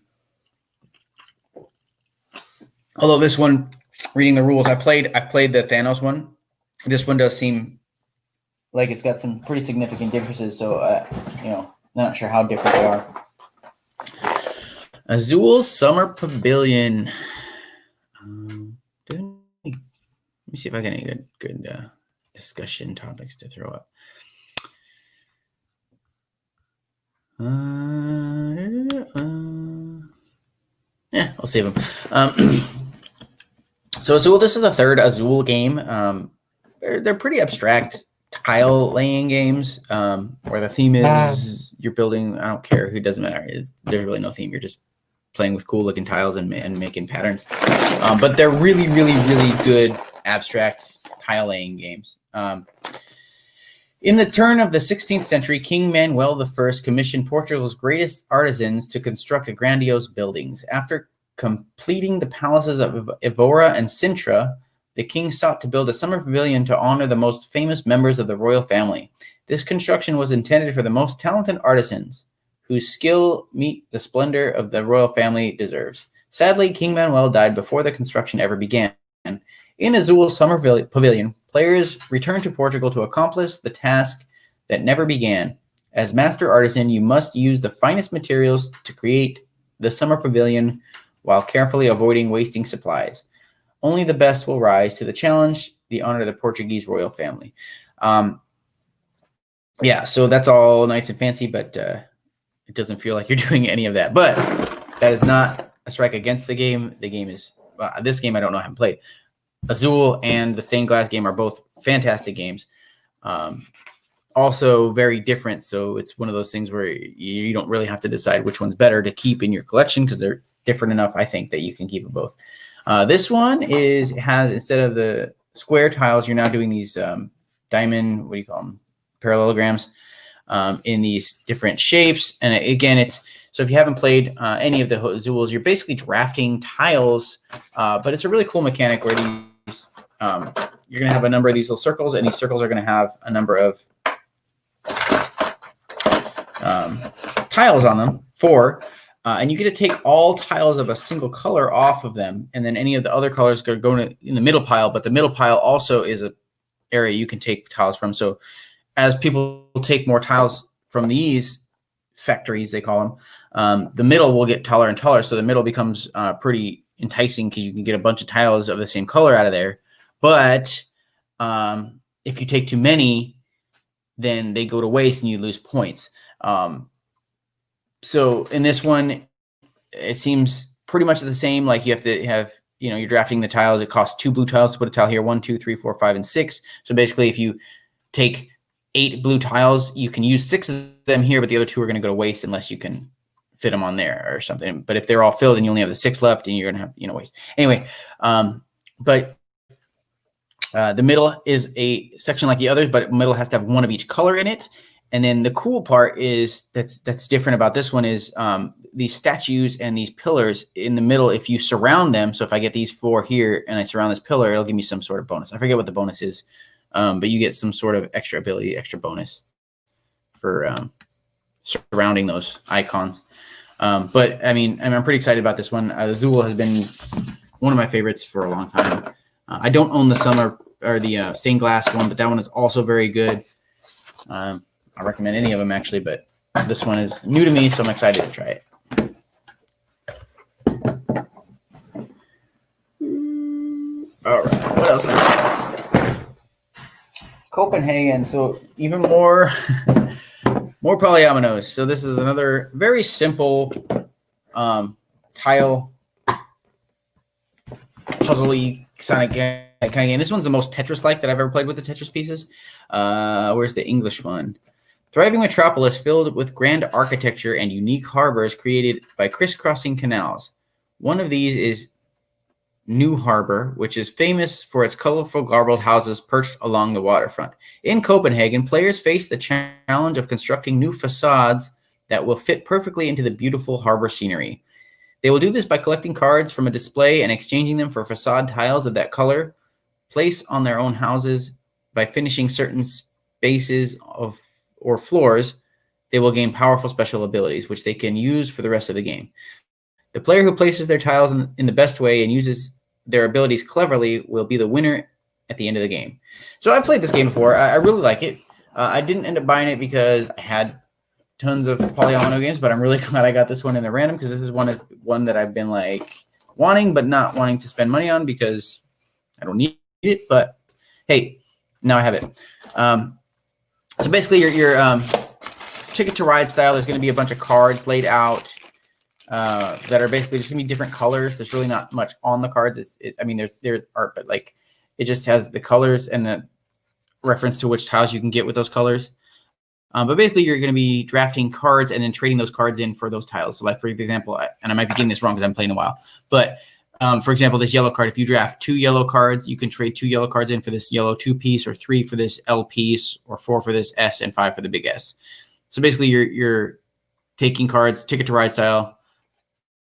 Although this one, reading the rules, I've played the Thanos one. This one does seem like it's got some pretty significant differences. So, not sure how different they are. Azul Summer Pavilion. Let me see if I got any good discussion topics to throw up. I'll save them. So Azul, this is the third Azul game. They're pretty abstract tile laying games where the theme is you're building. I don't care who, doesn't matter. There's really no theme. You're just playing with cool looking tiles and making patterns. But they're really, really, really good abstract tile laying games. In the turn of the 16th century, King Manuel I commissioned Portugal's greatest artisans to construct grandiose buildings. After completing the palaces of Evora and Sintra, the king sought to build a summer pavilion to honor the most famous members of the royal family. This construction was intended for the most talented artisans, whose skill meet the splendor of the royal family deserves. Sadly, King Manuel died before the construction ever began. In Azul's summer pavilion, players return to Portugal to accomplish the task that never began. As master artisan, you must use the finest materials to create the summer pavilion while carefully avoiding wasting supplies. Only the best will rise to the challenge, the honor of the Portuguese royal family. So that's all nice and fancy, but it doesn't feel like you're doing any of that. But that is not a strike against the game. The game is this game I don't know, I haven't played. Azul and the Stained Glass game are both fantastic games. Also very different, so it's one of those things where you don't really have to decide which one's better to keep in your collection because they're different enough, I think, that you can keep them both. This one has instead of the square tiles, you're now doing these diamond, what do you call them, parallelograms in these different shapes. And again, so if you haven't played any of the Azuls, you're basically drafting tiles, but it's a really cool mechanic where these you're going to have a number of these little circles, and these circles are going to have a number of tiles on them, 4. And you get to take all tiles of a single color off of them, and then any of the other colors go in the middle pile. But the middle pile also is an area you can take tiles from. So as people take more tiles from these factories, they call them, the middle will get taller and taller. So the middle becomes pretty enticing because you can get a bunch of tiles of the same color out of there. But if you take too many, then they go to waste and you lose points. So in this one, it seems pretty much the same. Like you have to have, you're drafting the tiles. It costs 2 blue tiles to put a tile here, 1, 2, 3, 4, 5, and 6. So basically, if you take 8 blue tiles, you can use 6 of them here, but the other 2 are going to go to waste unless you can fit them on there or something. But if they're all filled and you only have the 6 left, and you're going to have, waste. Anyway, but the middle is a section like the others, but middle has to have 1 of each color in it. And then the cool part is that's different about this one is these statues and these pillars in the middle, if you surround them. So if I get these 4 here and I surround this pillar, it'll give me some sort of bonus. I forget what the bonus is, but you get some sort of extra ability, extra bonus for surrounding those icons. But I mean, I'm pretty excited about this one. Azul has been one of my favorites for a long time. I don't own the summer or the stained glass one, but that one is also very good. I recommend any of them actually, but this one is new to me, so I'm excited to try it. All right, what else? Copenhagen. So even more polyominoes. So this is another very simple tile puzzle-y kind of game. This one's the most Tetris-like that I've ever played with the Tetris pieces. Where's the English one? Thriving metropolis filled with grand architecture and unique harbors created by crisscrossing canals. One of these is New Harbor, which is famous for its colorful garbled houses perched along the waterfront. In Copenhagen, players face the challenge of constructing new facades that will fit perfectly into the beautiful harbor scenery. They will do this by collecting cards from a display and exchanging them for facade tiles of that color, place on their own houses. By finishing certain spaces or floors, they will gain powerful special abilities, which they can use for the rest of the game. The player who places their tiles in the best way and uses their abilities cleverly will be the winner at the end of the game. So I played this game before. I really like it. I didn't end up buying it because I had tons of Polyomino games, but I'm really glad I got this one in the random because this is one that I've been like wanting but not wanting to spend money on because I don't need it. But hey, now I have it. So basically, your Ticket to Ride style. There's going to be a bunch of cards laid out that are basically just going to be different colors. There's really not much on the cards. I mean, there's art, but like it just has the colors and the reference to which tiles you can get with those colors. But basically, you're going to be drafting cards and then trading those cards in for those tiles. So like, for example, and I might be getting this wrong because I'm playing a while, but for example, this yellow card, if you draft 2 yellow cards, you can trade 2 yellow cards in for this yellow 2-piece or 3 for this L piece or 4 for this S and 5 for the big S. So basically, you're taking cards, Ticket to Ride style,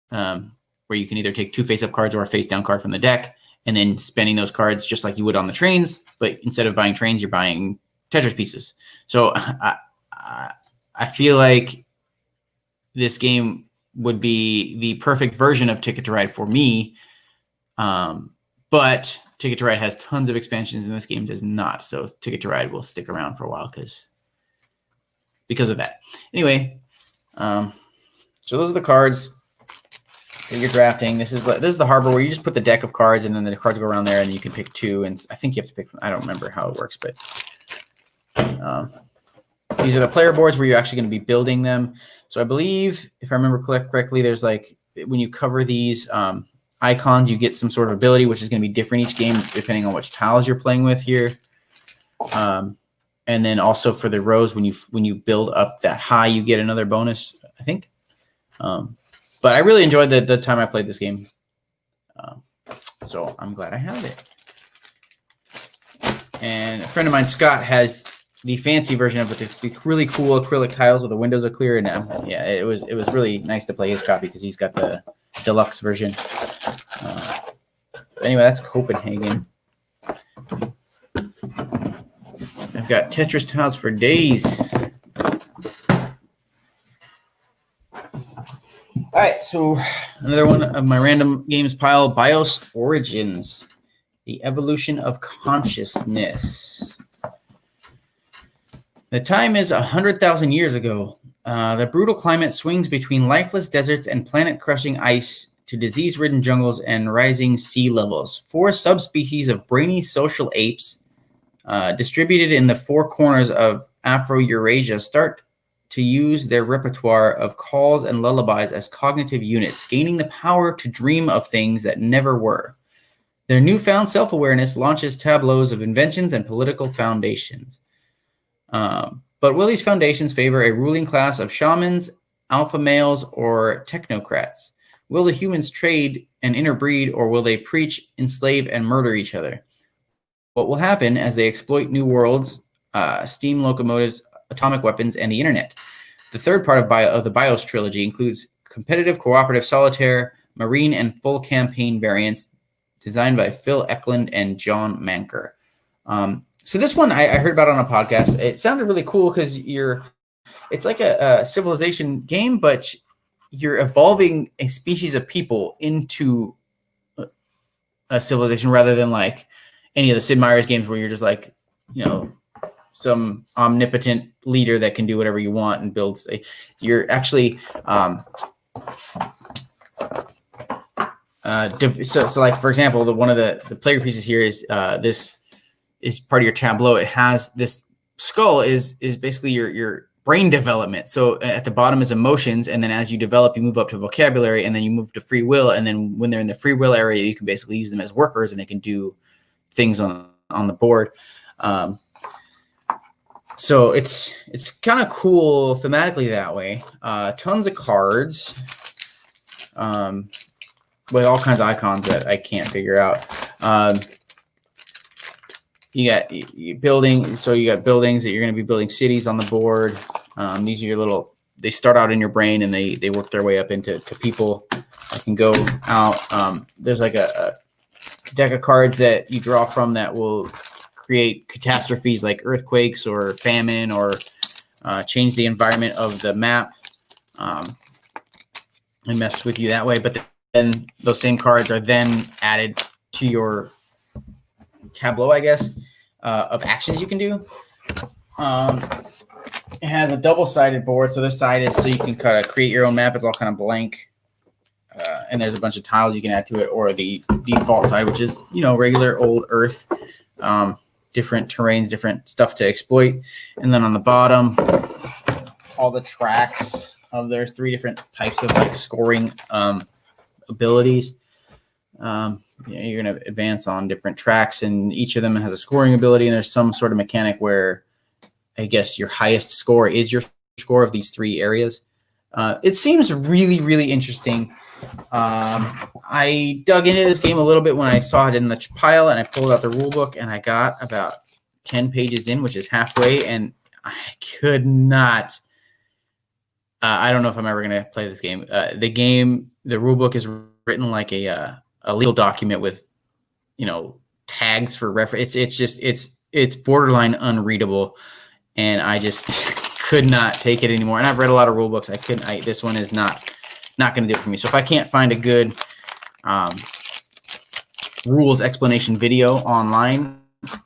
where you can either take 2 face-up cards or a face-down card from the deck, and then spending those cards just like you would on the trains. But instead of buying trains, you're buying Tetris pieces. So I feel like this game would be the perfect version of Ticket to Ride for me. But Ticket to Ride has tons of expansions and this game does not. So Ticket to Ride will stick around for a while because of that. Anyway, so those are the cards that you're drafting. This is the harbor where you just put the deck of cards and then the cards go around there and you can pick 2. And I think you have to pick from, I don't remember how it works, but these are the player boards where you're actually going to be building them. So I believe, if I remember correctly, there's like when you cover these icons, you get some sort of ability, which is going to be different each game depending on which tiles you're playing with here. And then also for the rows, when you build up that high, you get another bonus, I think. But I really enjoyed the time I played this game. So I'm glad I have it. And a friend of mine, Scott, has the fancy version of it. It's the really cool acrylic tiles where the windows are clear. And yeah, it was really nice to play his copy because he's got the deluxe version. Anyway, that's Copenhagen. I've got Tetris tiles for days. All right, so another one of my random games pile, BIOS Origins, the evolution of consciousness. The time is 100,000 years ago. The brutal climate swings between lifeless deserts and planet-crushing ice to disease-ridden jungles and rising sea levels. 4 subspecies of brainy social apes distributed in the 4 corners of Afro-Eurasia start to use their repertoire of calls and lullabies as cognitive units, gaining the power to dream of things that never were. Their newfound self-awareness launches tableaus of inventions and political foundations. But will these foundations favor a ruling class of shamans, alpha males, or technocrats? Will the humans trade and interbreed, or will they preach, enslave, and murder each other? What will happen as they exploit new worlds, steam locomotives, atomic weapons, and the internet? The third part of the BIOS trilogy includes competitive, cooperative, solitaire, marine, and full campaign variants designed by Phil Eklund and John Manker. So this one I heard about on a podcast. It sounded really cool because it's like a civilization game, but you're evolving a species of people into a civilization rather than like any of the Sid Meier's games where you're just like, some omnipotent leader that can do whatever you want and builds. You're actually so like, for example, one of the player pieces here is this is part of your tableau. It has this skull is basically your brain development. So at the bottom is emotions, and then as you develop, you move up to vocabulary, and then you move to free will. And then when they're in the free will area, you can basically use them as workers, and they can do things on the board. So it's kind of cool thematically that way. Tons of cards, with all kinds of icons that I can't figure out. You got building, so you got buildings that you're going to be building cities on the board. These are your little they start out in your brain and they work their way up into people. I can go out. There's like a deck of cards that you draw from that will create catastrophes like earthquakes or famine or change the environment of the map and mess with you that way. But then those same cards are then added to your tableau, I guess, of actions you can do. It has a double-sided board, so this side is so you can kind of create your own map. It's all kind of blank, and there's a bunch of tiles you can add to it, or the default side, which is, you know, regular old Earth, different terrains, different stuff to exploit. And then on the bottom, all the tracks. There's 3 different types of like scoring abilities. You're going to advance on different tracks, and each of them has a scoring ability, and there's some sort of mechanic where I guess your highest score is your score of these 3 areas. It seems really, really interesting. I dug into this game a little bit when I saw it in the pile, and I pulled out the rule book, and I got about 10 pages in, which is halfway, and I could not. I don't know if I'm ever going to play this game. The rule book is written like a legal document with, you know, tags for reference. It's borderline unreadable, and I just could not take it anymore. And I've read a lot of rule books. This one is not going to do it for me. So if I can't find a good rules explanation video online,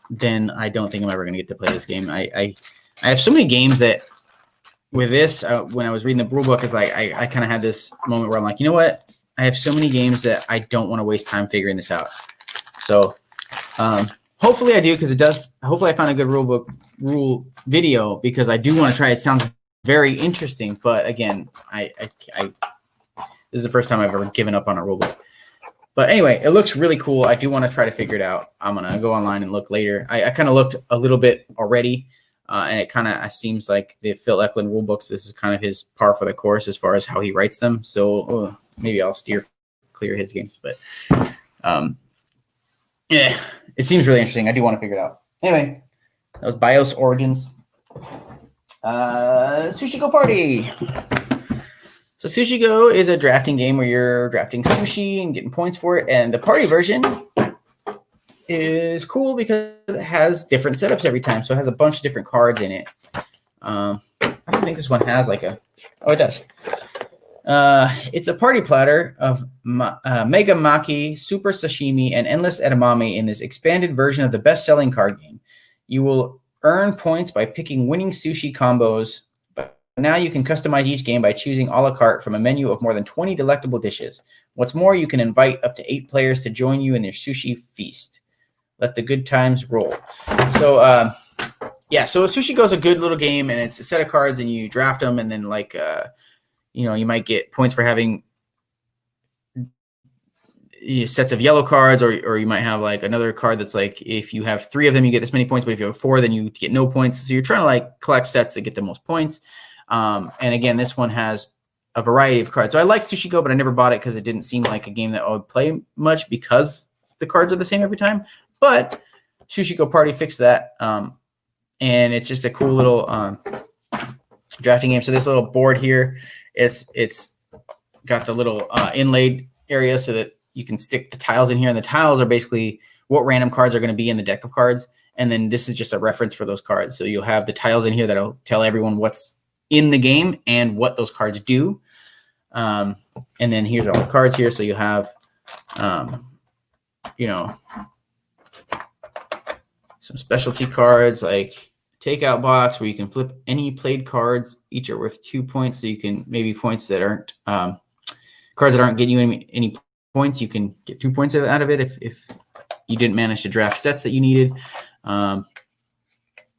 then I don't think I'm ever going to get to play this game. I have so many games that with this, when I was reading the rule book, it's like I kind of had this moment where I'm like, you know what? I have so many games that I don't want to waste time figuring this out. So hopefully I do, because it does. Hopefully I find a good rule video, because I do want to try it. It sounds very interesting, but again, this is the first time I've ever given up on a rule book. But anyway, it looks really cool. I do want to try to figure it out. I'm going to go online and look later. I kind of looked a little bit already, and it kind of seems like the Phil Eklund rule books, this is kind of his par for the course as far as how he writes them. So maybe I'll steer clear his games. But yeah, it seems really interesting. I do want to figure it out. Anyway, that was BIOS Origins. Sushi Go Party. So Sushi Go is a drafting game where you're drafting sushi and getting points for it. And the party version is cool because it has different setups every time. So it has a bunch of different cards in it. I don't think this one has like a... Oh, it does. It's a party platter of Mega Maki, Super Sashimi, and Endless Edamame in this expanded version of the best-selling card game. You will earn points by picking winning sushi combos. Now you can customize each game by choosing a la carte from a menu of more than 20 delectable dishes. What's more, you can invite up to 8 players to join you in your sushi feast. Let the good times roll. So, so Sushi Go is a good little game, and it's a set of cards, and you draft them, and then like, you might get points for having sets of yellow cards, or you might have like another card that's like, if you have 3 of them, you get this many points, but if you have 4, then you get no points. So you're trying to like collect sets that get the most points. And again, this one has a variety of cards. So I like Sushi Go, but I never bought it because it didn't seem like a game that I would play much because the cards are the same every time. But Sushi Go Party fixed that. And it's just a cool little drafting game. So this little board here, it's got the little inlaid area so that you can stick the tiles in here. And the tiles are basically what random cards are going to be in the deck of cards. And then this is just a reference for those cards. So you'll have the tiles in here that'll tell everyone what's in the game and what those cards do. And then here's all the cards here. So you have, some specialty cards like takeout box where you can flip any played cards. Each are worth 2 points. So you can maybe points that aren't cards that aren't getting you any points. You can get 2 points out of it if you didn't manage to draft sets that you needed.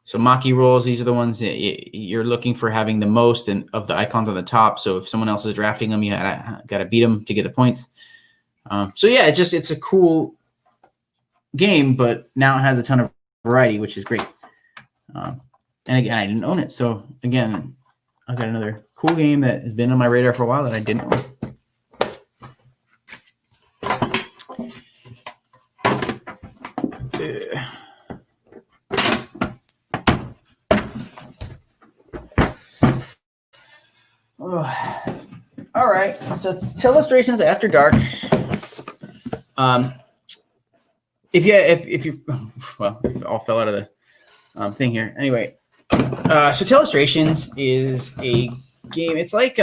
So Maki rolls, these are the ones that you're looking for having the most and of the icons on the top. So if someone else is drafting them, you got to beat them to get the points. So yeah, it's a cool game, but now it has a ton of variety, which is great. And again, I didn't own it. So again, I've got another cool game that has been on my radar for a while that I didn't own. right. So Telestrations After Dark. If you well, it all fell out of the thing here. Anyway, so Telestrations is a game. It's like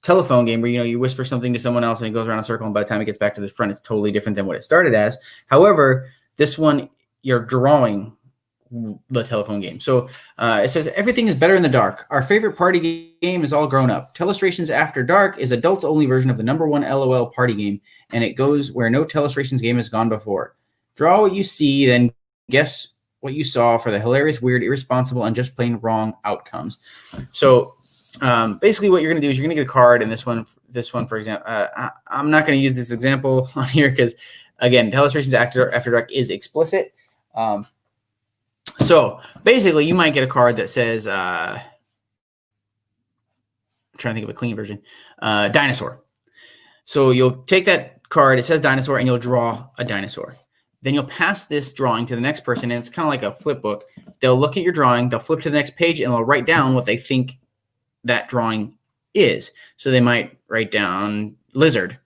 telephone game where you whisper something to someone else and it goes around a circle, and by the time it gets back to the front, it's totally different than what it started as. However, this one you're drawing the telephone game. So it says everything is better in the dark. Our favorite party game is all grown up. Telestrations After Dark is adults only version of the #1 LOL party game, and it goes where no Telestrations game has gone before. Draw what you see, then guess what you saw for the hilarious, weird, irresponsible, and just plain wrong outcomes. So basically what you're going to do is you're going to get a card, and this one, for example, I'm not going to use this example on here because, again, Telestrations After Dark is explicit. So basically, you might get a card that says, I'm trying to think of a clean version, dinosaur. So you'll take that card, it says dinosaur, and you'll draw a dinosaur. Then you'll pass this drawing to the next person, and it's kind of like a flip book. They'll look at your drawing, they'll flip to the next page, and they'll write down what they think that drawing is. So they might write down lizard,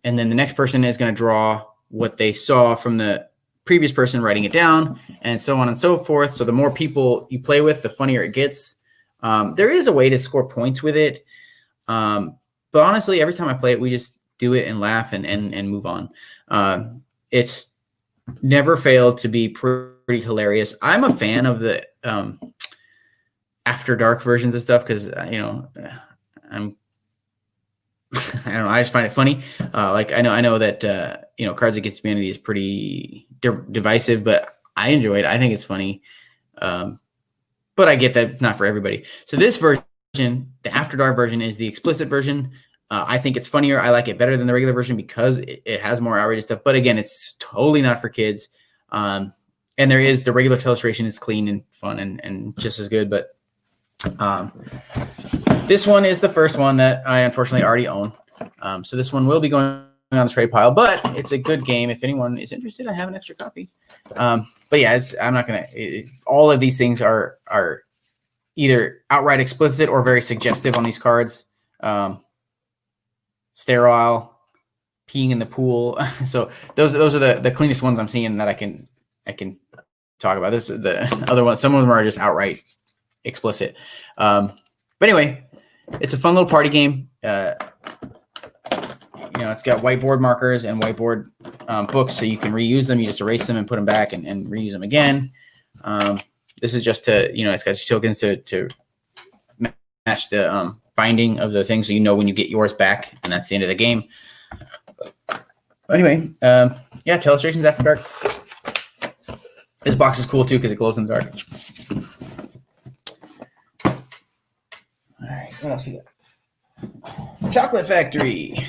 and then the next person is going to draw what they saw from the previous person writing it down, and so on and so forth. So the more people you play with, the funnier it gets. There is a way to score points with it, but honestly, every time I play it, we just do it and laugh and move on. It's never failed to be pretty hilarious. I'm a fan of the After Dark versions of stuff because I'm I don't know. I just find it funny. Like I know that Cards Against Humanity is pretty divisive, but I enjoy it. I think it's funny. But I get that it's not for everybody. So this version, the After Dark version, is the explicit version. I think it's funnier. I like it better than the regular version because it has more outrageous stuff. But again, it's totally not for kids. And there is the regular Telestration is clean and fun and just as good. But this one is the first one that I unfortunately already own. So this one will be going on the trade pile, but it's a good game. If anyone is interested, I have an extra copy. But yeah, I'm not going to, all of these things are either outright explicit or very suggestive on these cards. Sterile, peeing in the pool. So those are the cleanest ones I'm seeing that I can talk about. This the other ones. Some of them are just outright explicit. But anyway, it's a fun little party game. It's got whiteboard markers and whiteboard books, so you can reuse them. You just erase them and put them back and reuse them again. This is just to, it's got tokens to match the binding of the thing, so when you get yours back, and that's the end of the game. Anyway, yeah, Telestrations After Dark. This box is cool too because it glows in the dark. All right, what else we got? Chocolate Factory.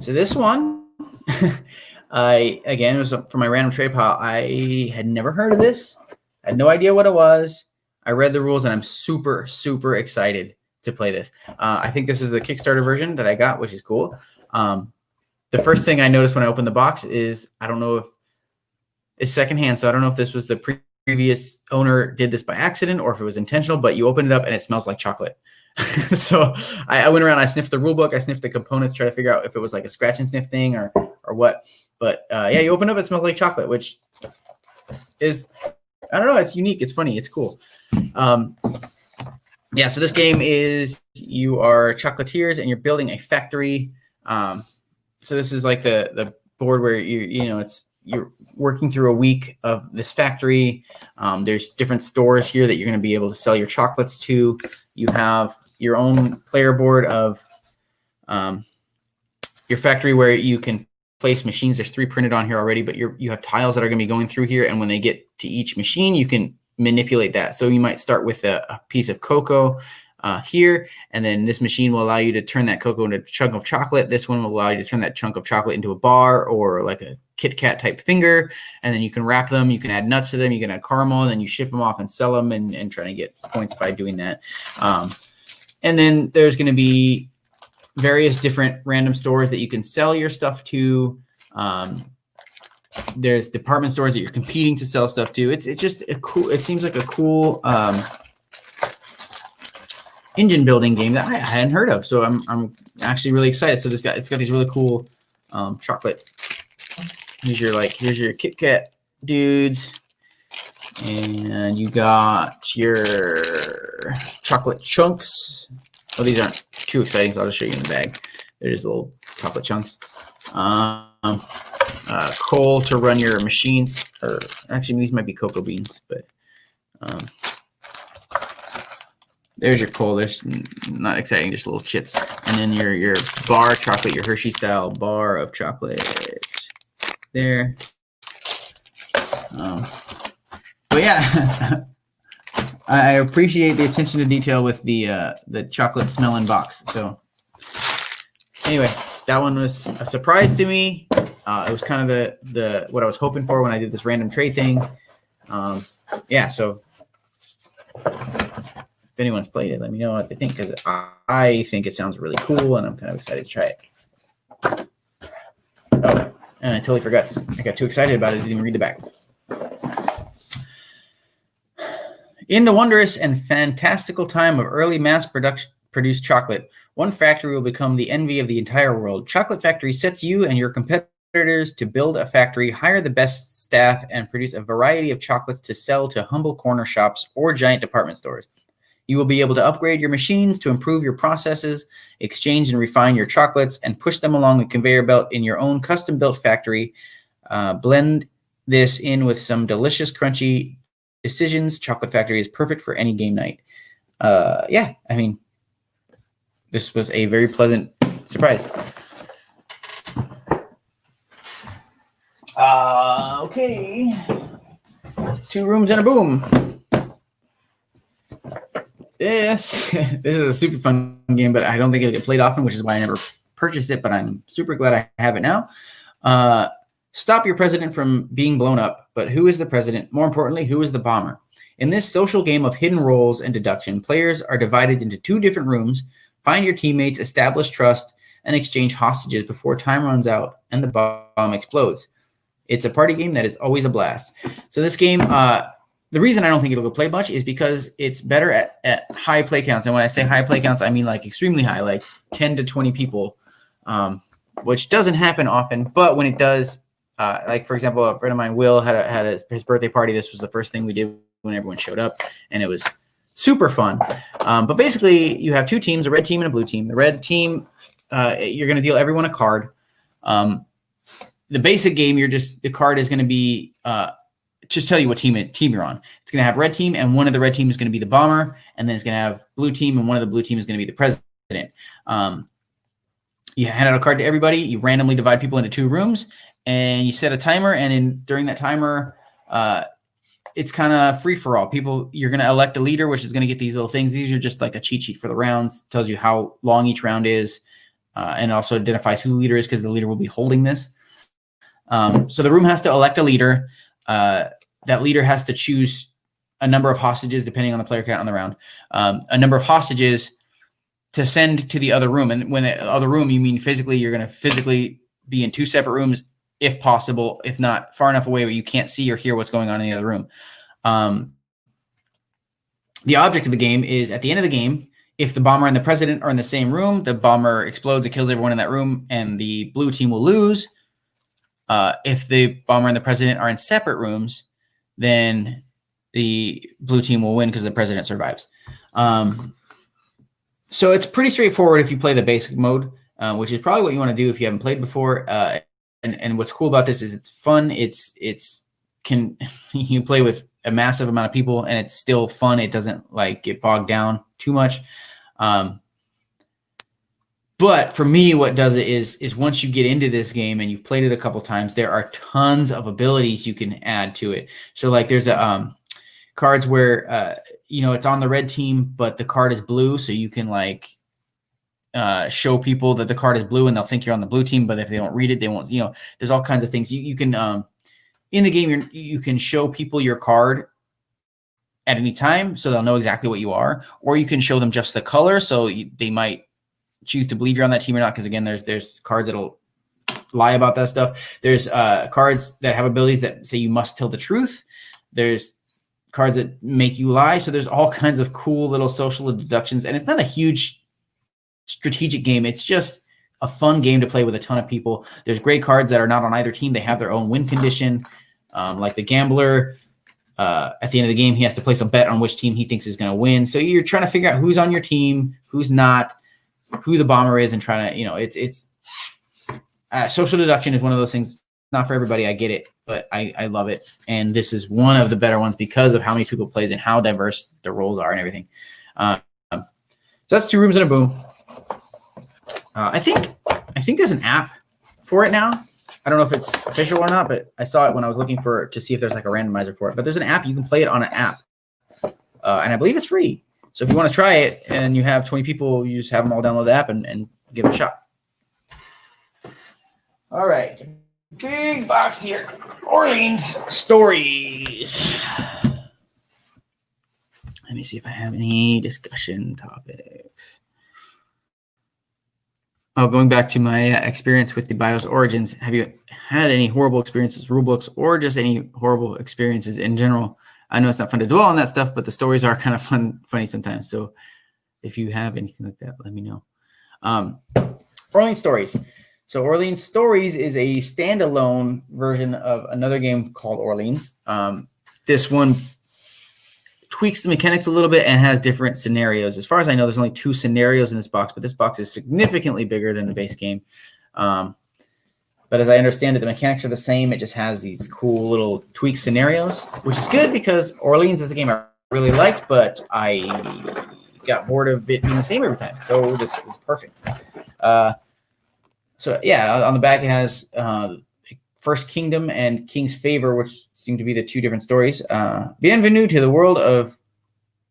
So this one, it was for my random trade pile. I had never heard of this. I had no idea what it was. I read the rules and I'm super, super excited to play this. I think this is the Kickstarter version that I got, which is cool. The first thing I noticed when I opened the box is, I don't know if it's secondhand, so I don't know if this was the previous owner did this by accident or if it was intentional, but you open it up and it smells like chocolate. So I went around, I sniffed the rule book, I sniffed the components, try to figure out if it was like a scratch and sniff thing or what. But yeah, you open up, it smells like chocolate, which is, I don't know, it's unique, it's funny, it's cool. Yeah, so this game is, you are chocolatiers and you're building a factory. So this is like the board where you're working through a week of this factory. There's different stores here that you're going to be able to sell your chocolates to. You have your own player board of your factory where you can place machines. There's 3 printed on here already, but you have tiles that are going to be going through here. And when they get to each machine, you can manipulate that. So you might start with a piece of cocoa here, and then this machine will allow you to turn that cocoa into a chunk of chocolate. This one will allow you to turn that chunk of chocolate into a bar or like a Kit Kat type finger, and then you can wrap them, you can add nuts to them, you can add caramel, and then you ship them off and sell them and try to get points by doing that. And then there's going to be various different random stores that you can sell your stuff to. There's department stores that you're competing to sell stuff to. It's just a cool, it seems like a cool engine building game that I hadn't heard of. So I'm actually really excited. So it's got these really cool chocolate. Here's your Kit Kat dudes, and you got your chocolate chunks. Oh, these aren't too exciting, so I'll just show you in the bag. They're just little chocolate chunks. Coal to run your machines, or actually these might be cocoa beans, but there's your coal. There's not exciting, just little chips. And then your bar chocolate, your Hershey style bar of chocolate there. But yeah, I appreciate the attention to detail with the chocolate smelling box. So anyway, that one was a surprise to me. It was kind of the what I was hoping for when I did this random trade thing. Yeah, so if anyone's played it, let me know what they think, because I think it sounds really cool, and I'm kind of excited to try it. Oh, and I totally forgot. I got too excited about it. I didn't even read the back. In the wondrous and fantastical time of early mass-produced chocolate, one factory will become the envy of the entire world. Chocolate Factory sets you and your competitors to build a factory, hire the best staff, and produce a variety of chocolates to sell to humble corner shops or giant department stores. You will be able to upgrade your machines to improve your processes, exchange and refine your chocolates, and push them along the conveyor belt in your own custom-built factory. Blend this in with some delicious, crunchy decisions. Chocolate Factory is perfect for any game night. Yeah, I mean, this was a very pleasant surprise. Okay. 2 rooms and a boom. Yes, this is a super fun game, but I don't think it'll get played often, which is why I never purchased it, but I'm super glad I have it now. Stop your president from being blown up, but who is the president? More importantly, who is the bomber? In this social game of hidden roles and deduction, players are divided into 2 different rooms. Find your teammates, establish trust, and exchange hostages before time runs out and the bomb explodes. It's a party game that is always a blast. So this game, the reason I don't think it'll go play much is because it's better at high play counts. And when I say high play counts, I mean like extremely high, like 10 to 20 people, which doesn't happen often. But when it does, like, for example, a friend of mine, Will, had his birthday party. This was the first thing we did when everyone showed up, and it was super fun. But basically, you have 2 teams, a red team and a blue team. The red team, you're going to deal everyone a card. The basic game, the card is going to be just tell you what team you're on. It's going to have red team, and one of the red team is going to be the bomber, and then it's going to have blue team, and one of the blue team is going to be the president. You hand out a card to everybody. You randomly divide people into 2 rooms, and you set a timer. And during that timer, it's kind of free for all. You're going to elect a leader, which is going to get these little things. These are just like a cheat sheet for the rounds. It tells you how long each round is, and also identifies who the leader is, because the leader will be holding this. So the room has to elect a leader. That leader has to choose a number of hostages, depending on the player count on the round, a number of hostages to send to the other room. And when the other room, you mean physically, you're going to physically be in 2 separate rooms, if possible, if not far enough away where you can't see or hear what's going on in the other room. The object of the game is, at the end of the game, if the bomber and the president are in the same room, the bomber explodes, it kills everyone in that room, and the blue team will lose. If the bomber and the president are in separate rooms, then the blue team will win because the president survives. So it's pretty straightforward if you play the basic mode, which is probably what you want to do if you haven't played before. And what's cool about this is it's fun. You play with a massive amount of people, and it's still fun. It doesn't like get bogged down too much. But for me, what does it is once you get into this game and you've played it a couple times, there are tons of abilities you can add to it. So like there's cards where it's on the red team, but the card is blue, so you can like show people that the card is blue, and they'll think you're on the blue team. But if they don't read it, they won't. There's all kinds of things you can in the game. You can show people your card at any time, so they'll know exactly what you are, or you can show them just the color, so they might choose to believe you're on that team or not, because again, there's cards that'll lie about that stuff. There's cards that have abilities that say you must tell the truth. There's cards that make you lie. So there's all kinds of cool little social deductions, and it's not a huge strategic game. It's just a fun game to play with a ton of people. There's great cards that are not on either team. They have their own win condition, like the gambler. At the end of the game, he has to place a bet on which team he thinks is going to win. So you're trying to figure out who's on your team, who's not, who the bomber is, and trying to, it's social deduction is one of those things. Not for everybody. I get it, but I love it. And this is one of the better ones because of how many people plays and how diverse the roles are and everything. So that's 2 rooms and a boom. I think there's an app for it now. I don't know if it's official or not, but I saw it when I was looking to see if there's like a randomizer for it. But there's an app. You can play it on an app. And I believe it's free. So if you want to try it and you have 20 people, you just have them all download the app and give it a shot. All right. Big box here. Orleans stories. Let me see if I have any discussion topics. Oh, going back to my experience with the BIOS Origins, have you had any horrible experiences, rulebooks, or just any horrible experiences in general? I know it's not fun to dwell on that stuff, but the stories are kind of funny sometimes. So if you have anything like that, let me know. Orleans Stories. So Orleans Stories is a standalone version of another game called Orleans. This one tweaks the mechanics a little bit and has different scenarios. As far as I know, there's only 2 scenarios in this box, but this box is significantly bigger than the base game. But as I understand it, the mechanics are the same. It just has these cool little tweak scenarios, which is good because Orleans is a game I really liked, but I got bored of it being the same every time. So this is perfect. So yeah, on the back it has First Kingdom and King's Favor, which seem to be the 2 different stories. Bienvenue to the world of,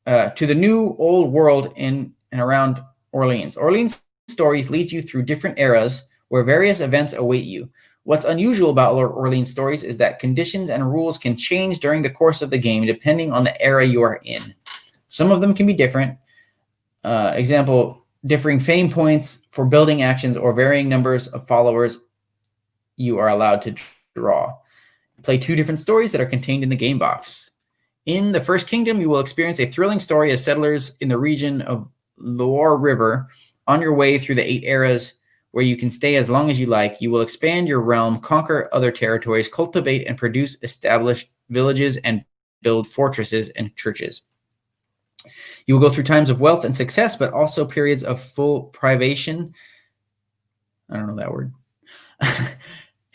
to the new old world in and around Orleans. Orleans stories lead you through different eras where various events await you. What's unusual about Orleans stories is that conditions and rules can change during the course of the game depending on the era you are in. Some of them can be different. Example, differing fame points for building actions or varying numbers of followers you are allowed to draw. Play 2 different stories that are contained in the game box. In the First Kingdom, you will experience a thrilling story as settlers in the region of Loire River on your way through the 8 eras where you can stay as long as you like. You will expand your realm, conquer other territories, cultivate and produce established villages, and build fortresses and churches. You will go through times of wealth and success, but also periods of full privation. I don't know that word.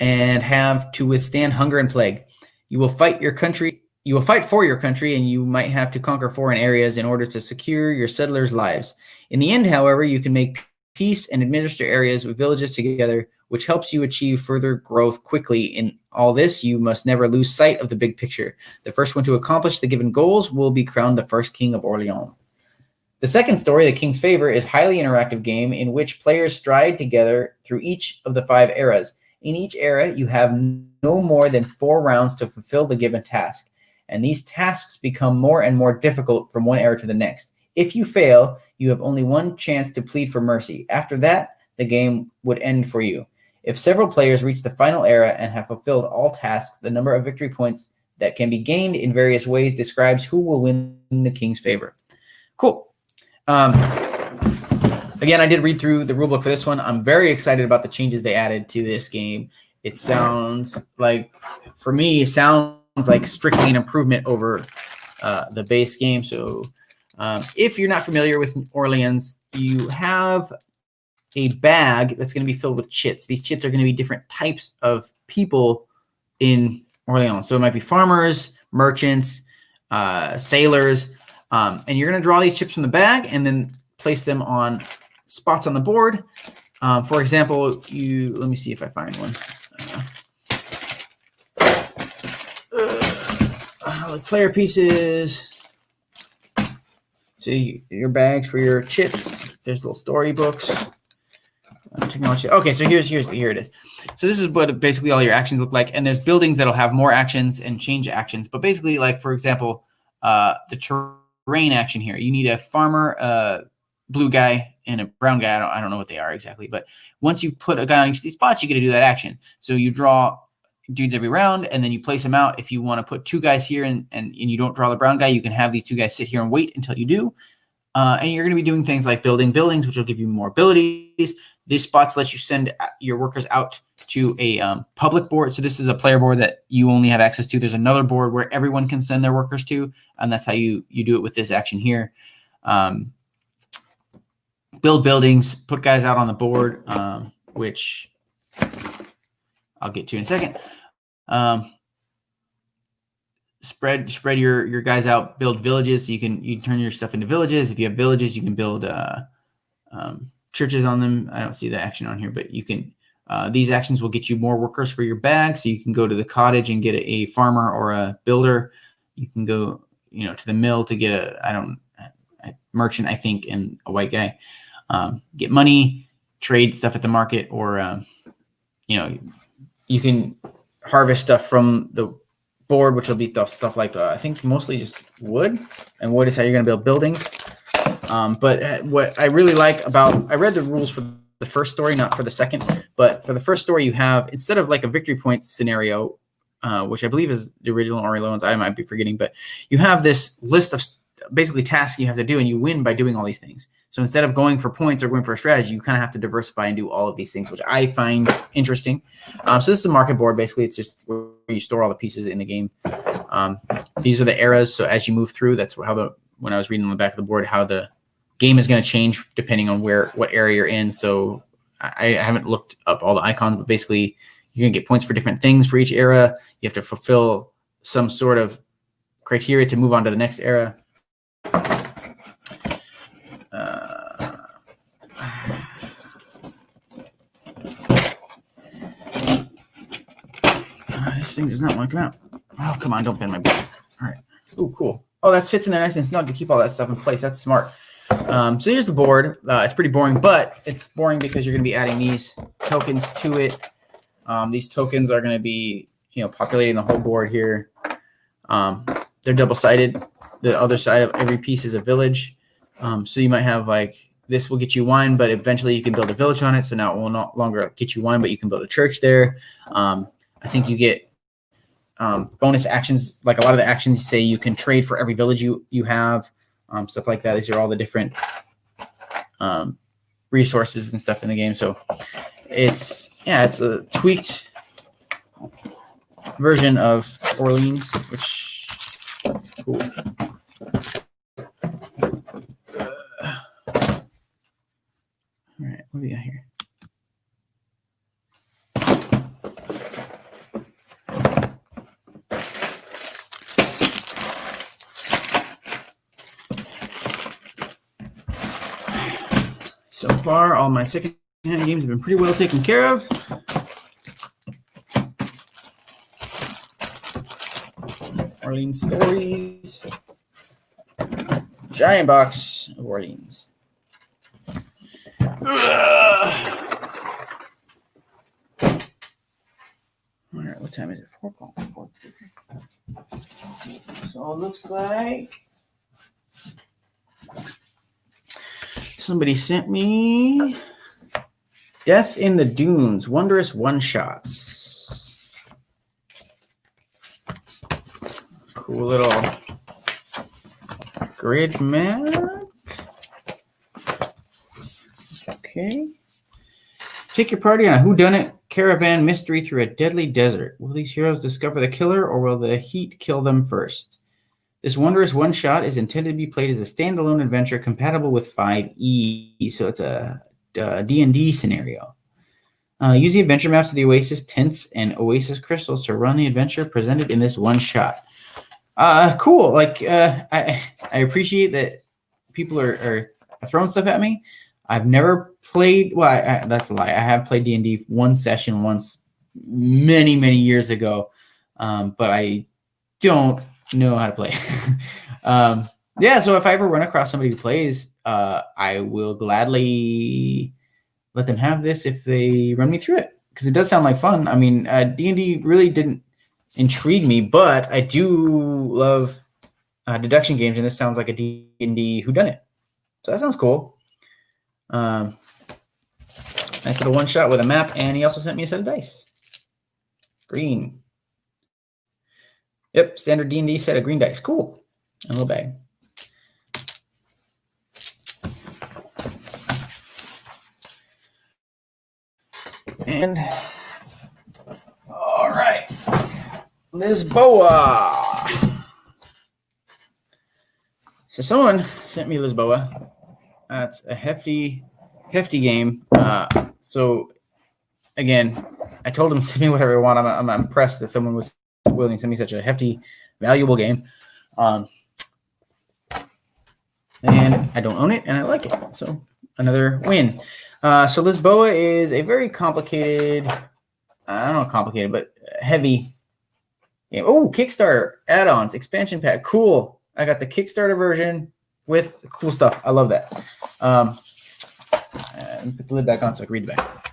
And have to withstand hunger and plague. You will fight for your country, and you might have to conquer foreign areas in order to secure your settlers' lives. In the end, however, you can make peace and administer areas with villages together, which helps you achieve further growth quickly. In all this, you must never lose sight of the big picture. The first one to accomplish the given goals will be crowned the first king of Orleans. The second story, The King's Favor, is a highly interactive game in which players stride together through each of the 5 eras. In each era, you have no more than 4 rounds to fulfill the given task, and these tasks become more and more difficult from one era to the next. If you fail, you have only one chance to plead for mercy. After that, the game would end for you. If several players reach the final era and have fulfilled all tasks, the number of victory points that can be gained in various ways describes who will win the King's Favor. Cool. Again, I did read through the rulebook for this one. I'm very excited about the changes they added to this game. It sounds like, for me, strictly an improvement over the base game. So if you're not familiar with Orleans, you have a bag that's going to be filled with chits. These chits are going to be different types of people in Orleans. So it might be farmers, merchants, sailors, and you're going to draw these chips from the bag and then place them on spots on the board. For example, let me see if I find one. Player pieces. See your bags for your chips. There's little storybooks. Technology. Okay, so here it is. So this is what basically all your actions look like, and there's buildings that'll have more actions and change actions. But basically, like for example, the terrain action here. You need a farmer, a blue guy, and a brown guy. I don't know what they are exactly, but once you put a guy on each of these spots, you get to do that action. So you draw dudes every round, and then you place them out. If you want to put 2 guys here and you don't draw the brown guy, you can have these 2 guys sit here and wait until you do. And you're going to be doing things like building buildings, which will give you more abilities. These spots let you send your workers out to a public board. So this is a player board that you only have access to. There's another board where everyone can send their workers to, and that's how you do it with this action here. Build buildings, put guys out on the board, which I'll get to in a second. Spread your guys out, build villages. So you can turn your stuff into villages. If you have villages, you can build churches on them. I don't see the action on here, but you can. These actions will get you more workers for your bag, so you can go to the cottage and get a farmer or a builder. You can go, to the mill to get a merchant, I think, and a white guy. Get money, trade stuff at the market, or you can harvest stuff from the board, which will be stuff like I think mostly just wood, and wood is how you're going to build buildings. But what I really like I read the rules for the first story, not for the second, but for the first story, you have, instead of like a victory points scenario, which I believe is the original Ori Loans, I might be forgetting, but you have this list of basically tasks you have to do, and you win by doing all these things. So instead of going for points or going for a strategy, you kind of have to diversify and do all of these things, which I find interesting. So this is a market board. Basically, it's just where you store all the pieces in the game. These are the eras. So as you move through, that's how when I was reading on the back of the board, how the game is going to change depending on what area you're in. So I haven't looked up all the icons, but basically you're going to get points for different things for each era. You have to fulfill some sort of criteria to move on to the next era. This thing does not want to come out. Oh, come on, don't bend my board. All right. Oh, cool. Oh, that fits in there nice and snug to keep all that stuff in place. That's smart. So here's the board. It's pretty boring, but it's boring because you're going to be adding these tokens to it. These tokens are going to be, populating the whole board here. They're double-sided. The other side of every piece is a village. So you might have this will get you wine, but eventually you can build a village on it. So now it will no longer get you wine, but you can build a church there. I think you get bonus actions. Like a lot of the actions say you can trade for every village you have, stuff like that. These are all the different resources and stuff in the game. So it's a tweaked version of Orleans, which is cool. All right, what do we got here? So far, all my second-hand games have been pretty well taken care of. Orleans Stories. Giant box of Orleans. All right, what time is it? 4 o'clock. So it looks like somebody sent me Death in the Dunes, Wondrous One-Shots. Cool little grid map. Okay. Take your party on a whodunit caravan mystery through a deadly desert. Will these heroes discover the killer, or will the heat kill them first? This wondrous one-shot is intended to be played as a standalone adventure compatible with 5e, so it's a D&D scenario. Use the adventure maps of the Oasis tents and Oasis crystals to run the adventure presented in this one-shot. Cool. I appreciate that people are throwing stuff at me. I've never played. Well, that's a lie. I have played D&D one session once, many years ago, but I don't know how to play. So if I ever run across somebody who plays, I will gladly let them have this if they run me through it, because it does sound like fun. I mean, D&D really didn't intrigue me, but I do love deduction games, and this sounds like a D&D whodunit. So that sounds cool. Nice little one shot with a map, and he also sent me a set of dice. Green. Yep, standard D&D set of green dice. Cool. A little bag. And all right, Lisboa. So someone sent me Lisboa. It's a hefty game. So again, I told him send me whatever I want. I'm impressed that someone was willing to send me such a hefty, valuable game. And I don't own it, and I like it. So another win. So Lisboa is a very complicated, I don't know complicated, but heavy game. Oh, Kickstarter, add-ons, expansion pack. Cool. I got the Kickstarter version with cool stuff. I love that. Put the lid back on so I can read the back.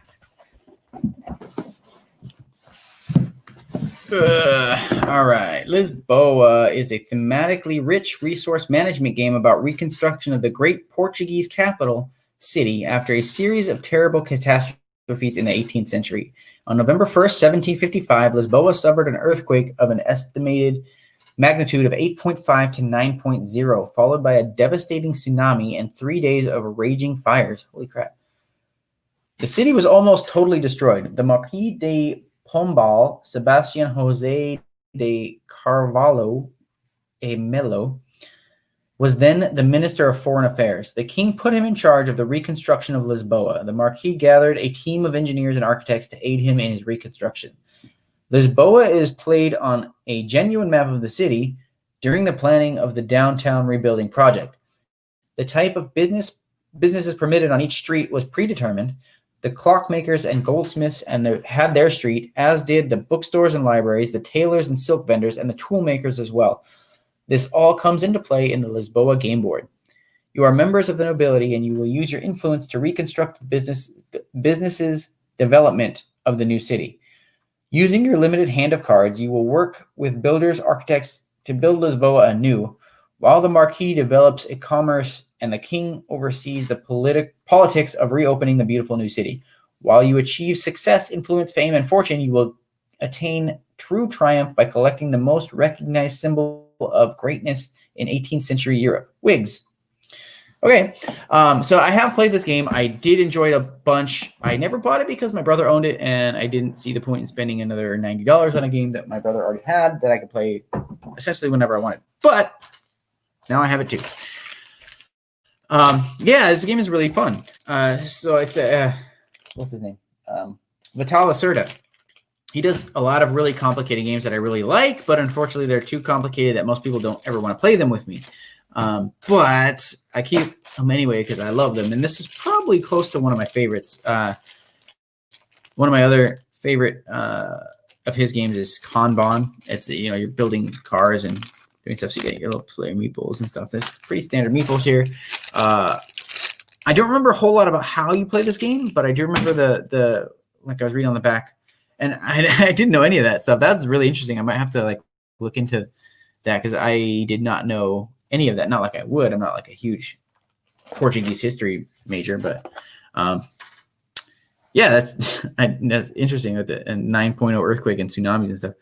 All right. Lisboa is a thematically rich resource management game about reconstruction of the great Portuguese capital city after a series of terrible catastrophes in the 18th century. On November 1st, 1755, Lisboa suffered an earthquake of an estimated magnitude of 8.5 to 9.0, followed by a devastating tsunami and 3 days of raging fires. Holy crap. The city was almost totally destroyed. The Marquis de Pombal, Sebastian Jose de Carvalho e Melo, was then the Minister of Foreign Affairs. The king put him in charge of the reconstruction of Lisboa. The Marquis gathered a team of engineers and architects to aid him in his reconstruction. Lisboa is played on a genuine map of the city during the planning of the downtown rebuilding project. The type of businesses permitted on each street was predetermined. The clockmakers and goldsmiths had their street, as did the bookstores and libraries, the tailors and silk vendors, and the tool makers as well. This all comes into play in the Lisboa game board. You are members of the nobility, and you will use your influence to reconstruct the business's development of the new city. Using your limited hand of cards, you will work with builders, architects to build Lisboa anew, while the Marquis develops a commerce and the king oversees the politics of reopening the beautiful new city. While you achieve success, influence, fame, and fortune, you will attain true triumph by collecting the most recognized symbol of greatness in 18th century Europe, wigs. Okay, so I have played this game. I did enjoy it a bunch. I never bought it because my brother owned it, and I didn't see the point in spending another $90 on a game that my brother already had that I could play essentially whenever I wanted. But now I have it too. Yeah, this game is really fun. So it's what's his name? Vital Lacerda. He does a lot of really complicated games that I really like, but unfortunately they're too complicated that most people don't ever want to play them with me. But I keep them anyway because I love them. And this is probably close to one of my favorites. One of my other favorite of his games is Kanban. It's, you're building cars and doing stuff, so you get your little player meeples and stuff. There's pretty standard meeples here. I don't remember a whole lot about how you play this game, but I do remember the like I was reading on the back. And I didn't know any of that stuff. That's really interesting. I might have to look into that because I did not know any of that. Not like I would. I'm not like a huge Portuguese history major, but yeah, that's interesting with the 9.0 earthquake and tsunamis and stuff.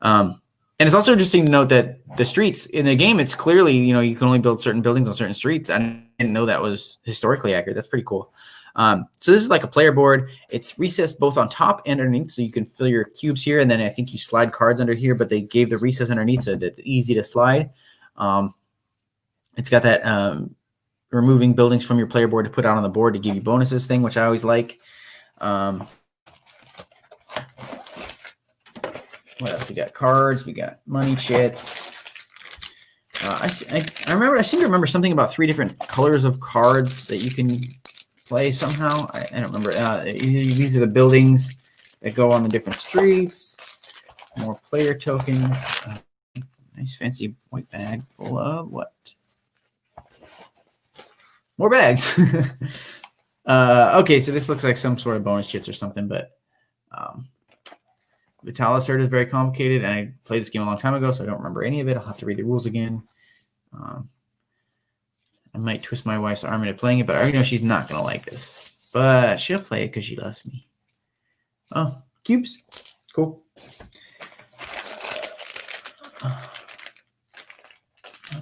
And it's also interesting to note that the streets in the game, it's clearly, you can only build certain buildings on certain streets. I didn't know that was historically accurate. That's pretty cool. So this is like a player board. It's recessed both on top and underneath, so you can fill your cubes here, and then I think you slide cards under here, but they gave the recess underneath so that it's easy to slide. It's got that removing buildings from your player board to put out on the board to give you bonuses thing, which I always like. What else? We got cards. We got money chits. I seem to remember something about 3 different colors of cards that you can play somehow. I don't remember. These are the buildings that go on the different streets. More player tokens. Nice fancy white bag full of what? More bags. Okay, so this looks like some sort of bonus chits or something, but Vital Lacerda is very complicated, and I played this game a long time ago, so I don't remember any of it. I'll have to read the rules again. I might twist my wife's arm into playing it, but I already know she's not going to like this. But she'll play it because she loves me. Oh, cubes. Cool.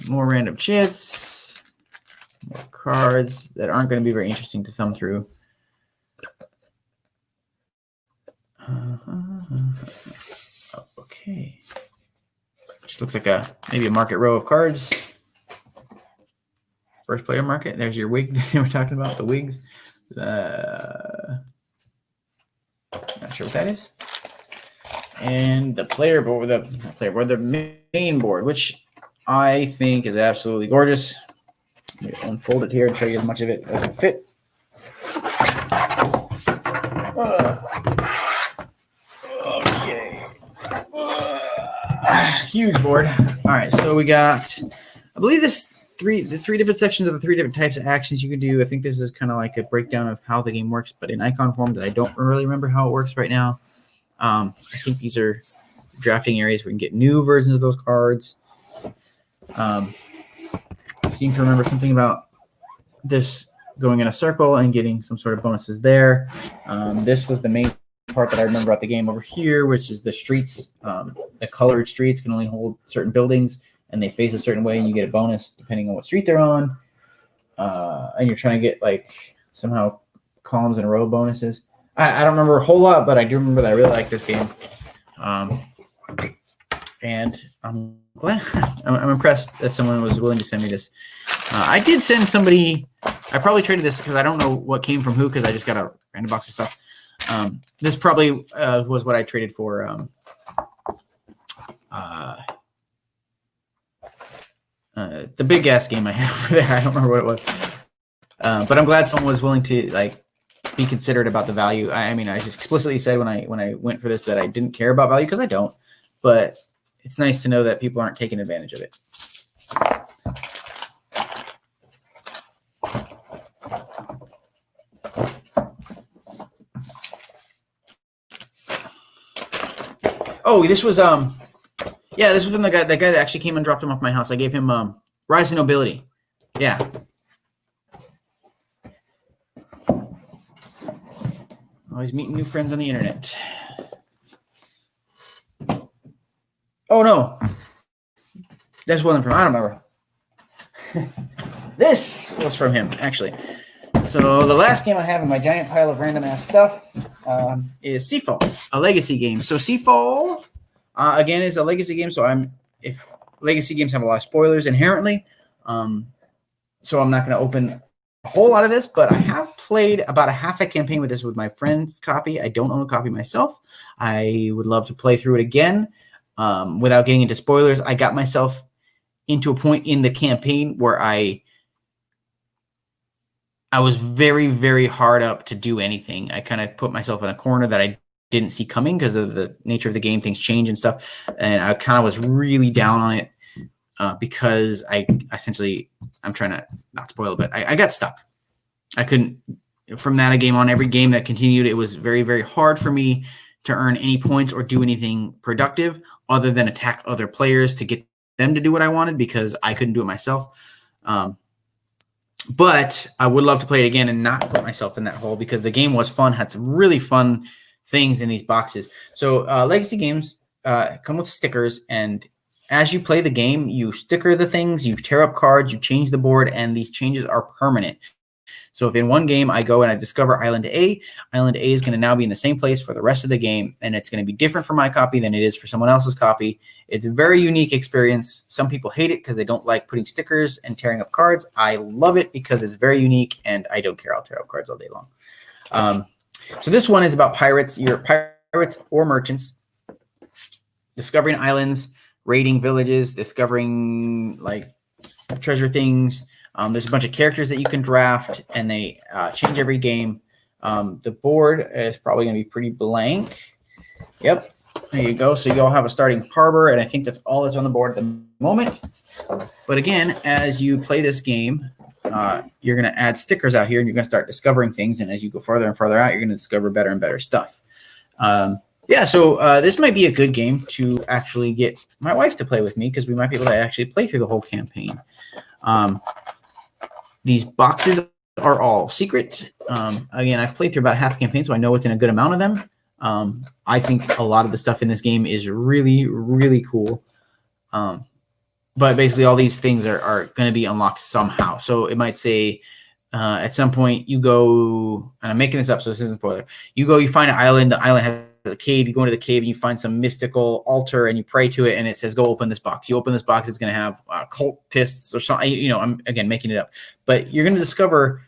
More random chits. More cards that aren't going to be very interesting to thumb through. Okay. Just looks like maybe a market row of cards. First player market. There's your wig that they were talking about, the wigs. Not sure what that is. And the player board, the main board, which I think is absolutely gorgeous. Let me unfold it here and show you as much of it as will fit. Okay. Huge board. All right, so we got, I believe the three different sections of the 3 different types of actions you can do. I think this is kind of like a breakdown of how the game works, but in icon form that I don't really remember how it works right now. I think these are drafting areas where you can get new versions of those cards. I seem to remember something about this going in a circle and getting some sort of bonuses there. This was the main part that I remember about the game over here, which is the streets. The colored streets can only hold certain buildings, and they face a certain way, and you get a bonus depending on what street they're on. And you're trying to get like somehow columns and row bonuses. I don't remember a whole lot, but I do remember that I really like this game. And I'm glad, I'm impressed that someone was willing to send me this. I did send somebody, I probably traded this because I don't know what came from who, because I just got a random box of stuff. This probably was what I traded for the big ass game I had over there. I don't remember what it was. But I'm glad someone was willing to like be considerate about the value. I mean, I just explicitly said when I went for this that I didn't care about value, because I don't. But it's nice to know that people aren't taking advantage of it. Oh, this was yeah, this was from the guy that actually came and dropped him off my house. I gave him Rise of Nobility. Yeah. Always meeting new friends on the internet. Oh no. This wasn't from, I don't remember. This was from him, actually. So the last game I have in my giant pile of random ass stuff is Seafall, a legacy game. So Seafall, again, is a legacy game. So if legacy games have a lot of spoilers inherently, so I'm not going to open a whole lot of this, but I have played about a half a campaign with this with my friend's copy. I don't own a copy myself. I would love to play through it again without getting into spoilers. I got myself into a point in the campaign where I was very, very hard up to do anything. I kind of put myself in a corner that I didn't see coming because of the nature of the game. Things change and stuff. And I kind of was really down on it because I'm trying to not spoil it, but I got stuck. I couldn't, from that game on, every game that continued, it was very, very hard for me to earn any points or do anything productive other than attack other players to get them to do what I wanted, because I couldn't do it myself. But I would love to play it again and not put myself in that hole, because the game was fun, had some really fun things in these boxes. So legacy games come with stickers, and as you play the game, you sticker the things, you tear up cards, you change the board, and these changes are permanent. So if in one game I go and I discover Island A is going to now be in the same place for the rest of the game, and it's going to be different for my copy than it is for someone else's copy. It's a very unique experience. Some people hate it because they don't like putting stickers and tearing up cards. I love it because it's very unique, and I don't care. I'll tear up cards all day long. So this one is about pirates. You're pirates or merchants discovering islands, raiding villages, discovering like treasure things. There's a bunch of characters that you can draft, and they change every game. The board is probably going to be pretty blank. Yep, there you go. So you all have a starting harbor, and I think that's all that's on the board at the moment. But again, as you play this game, you're going to add stickers out here, and you're going to start discovering things. And as you go farther and farther out, you're going to discover better and better stuff. Yeah, so this might be a good game to actually get my wife to play with me, because we might be able to actually play through the whole campaign. These boxes are all secret. Again, I've played through about half a campaign, so I know what's in a good amount of them. I think a lot of the stuff in this game is really, really cool. But basically, all these things are going to be unlocked somehow. So it might say at some point you go, and I'm making this up, so this isn't a spoiler. You go, you find an island. The island has a cave. You go into the cave and you find some mystical altar and you pray to it, and it says, "Go open this box." You open this box, it's going to have cultists or something. You know, I'm again making it up, but you're going to discover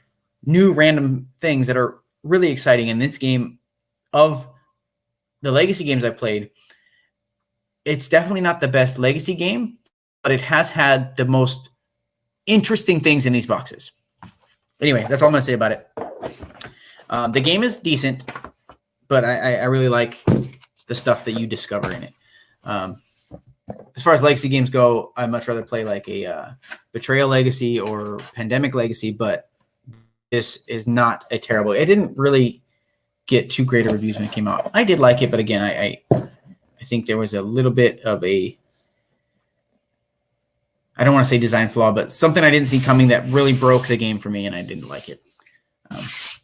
new random things that are really exciting in this game. Of the legacy games I've played, it's definitely not the best legacy game, but it has had the most interesting things in these boxes. Anyway, that's all I'm going to say about it. The game is decent, but I really like the stuff that you discover in it. As far as legacy games go, I'd much rather play like a Betrayal Legacy or Pandemic Legacy, but this is not a terrible. It didn't really get too great of reviews when it came out. I did like it, but again, I think there was a little bit of a, I don't want to say design flaw, but something I didn't see coming that really broke the game for me, and I didn't like it.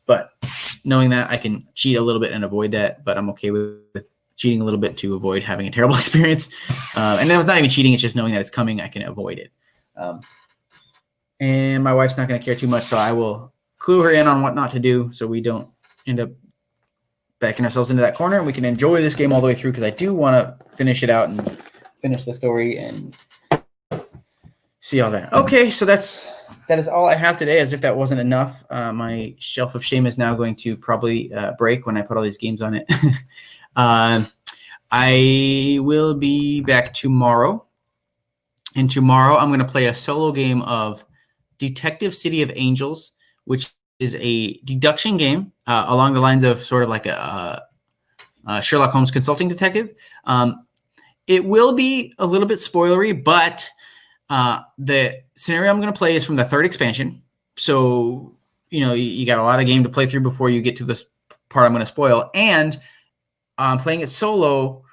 But knowing that, I can cheat a little bit and avoid that, but I'm okay with cheating a little bit to avoid having a terrible experience. And then it's not even cheating, it's just knowing that it's coming, I can avoid it. And my wife's not going to care too much, so I will clue her in on what not to do so we don't end up backing ourselves into that corner, and we can enjoy this game all the way through, because I do want to finish it out and finish the story and see all that. Okay, so that is all I have today. As if that wasn't enough, my shelf of shame is now going to probably break when I put all these games on it. I will be back tomorrow, and tomorrow I'm going to play a solo game of Detective City of Angels, which is a deduction game along the lines of sort of like a Sherlock Holmes consulting detective. It will be a little bit spoilery, but the scenario I'm going to play is from the 3rd expansion. So, you know, you got a lot of game to play through before you get to this part I'm going to spoil. And I'm playing it solo,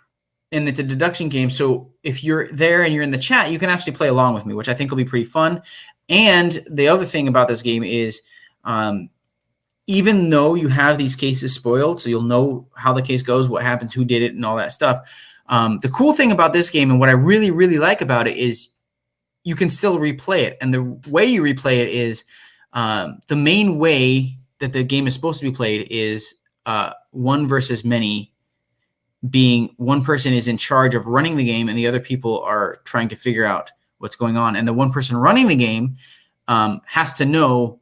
and it's a deduction game. So if you're there and you're in the chat, you can actually play along with me, which I think will be pretty fun. And the other thing about this game is, even though you have these cases spoiled, so you'll know how the case goes, what happens, who did it, and all that stuff. The cool thing about this game, and what I really, really like about it, is you can still replay it. And the way you replay it is the main way that the game is supposed to be played is one versus many, being one person is in charge of running the game and the other people are trying to figure out what's going on. And the one person running the game has to know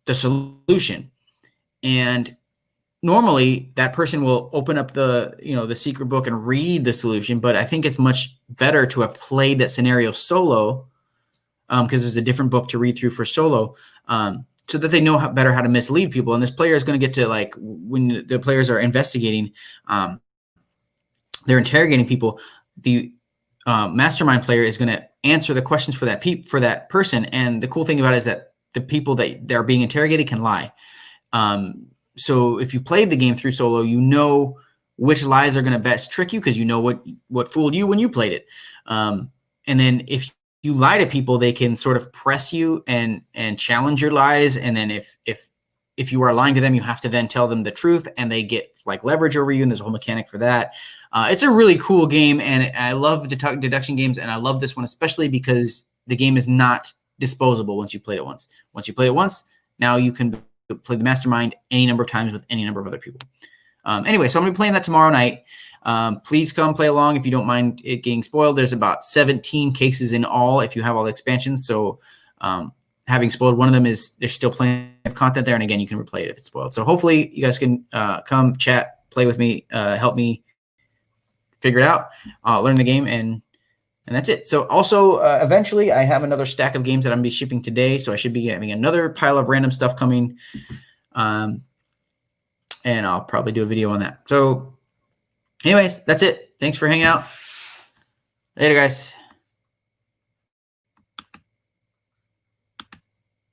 the solution. And normally that person will open up the secret book and read the solution. But I think it's much better to have played that scenario solo, because there's a different book to read through for solo, so that they know better how to mislead people. And this player is going to get to, like, when the players are investigating, they're interrogating people, the mastermind player is going to answer the questions for that person. And the cool thing about it is that the people that they're being interrogated can lie. So if you played the game through solo, you know which lies are going to best trick you, because you know what fooled you when you played it. And then if you lie to people, they can sort of press you and challenge your lies. And then if you are lying to them, you have to then tell them the truth, and they get like leverage over you. And there's a whole mechanic for that. It's a really cool game, and I love deduction games, and I love this one especially because the game is not disposable once you played it once. Once you play it once, now you can play the mastermind any number of times with any number of other people. Anyway, so I'm going to be playing that tomorrow night. Please come play along if you don't mind it getting spoiled. There's about 17 cases in all if you have all the expansions. So having spoiled one of them, is there's still plenty of content there. And again, you can replay it if it's spoiled. So hopefully you guys can come chat, play with me, help me figure it out, learn the game, and that's it. So also, eventually, I have another stack of games that I'm going to be shipping today. So I should be getting another pile of random stuff coming. And I'll probably do a video on that. So anyways, that's it. Thanks for hanging out. Later, guys.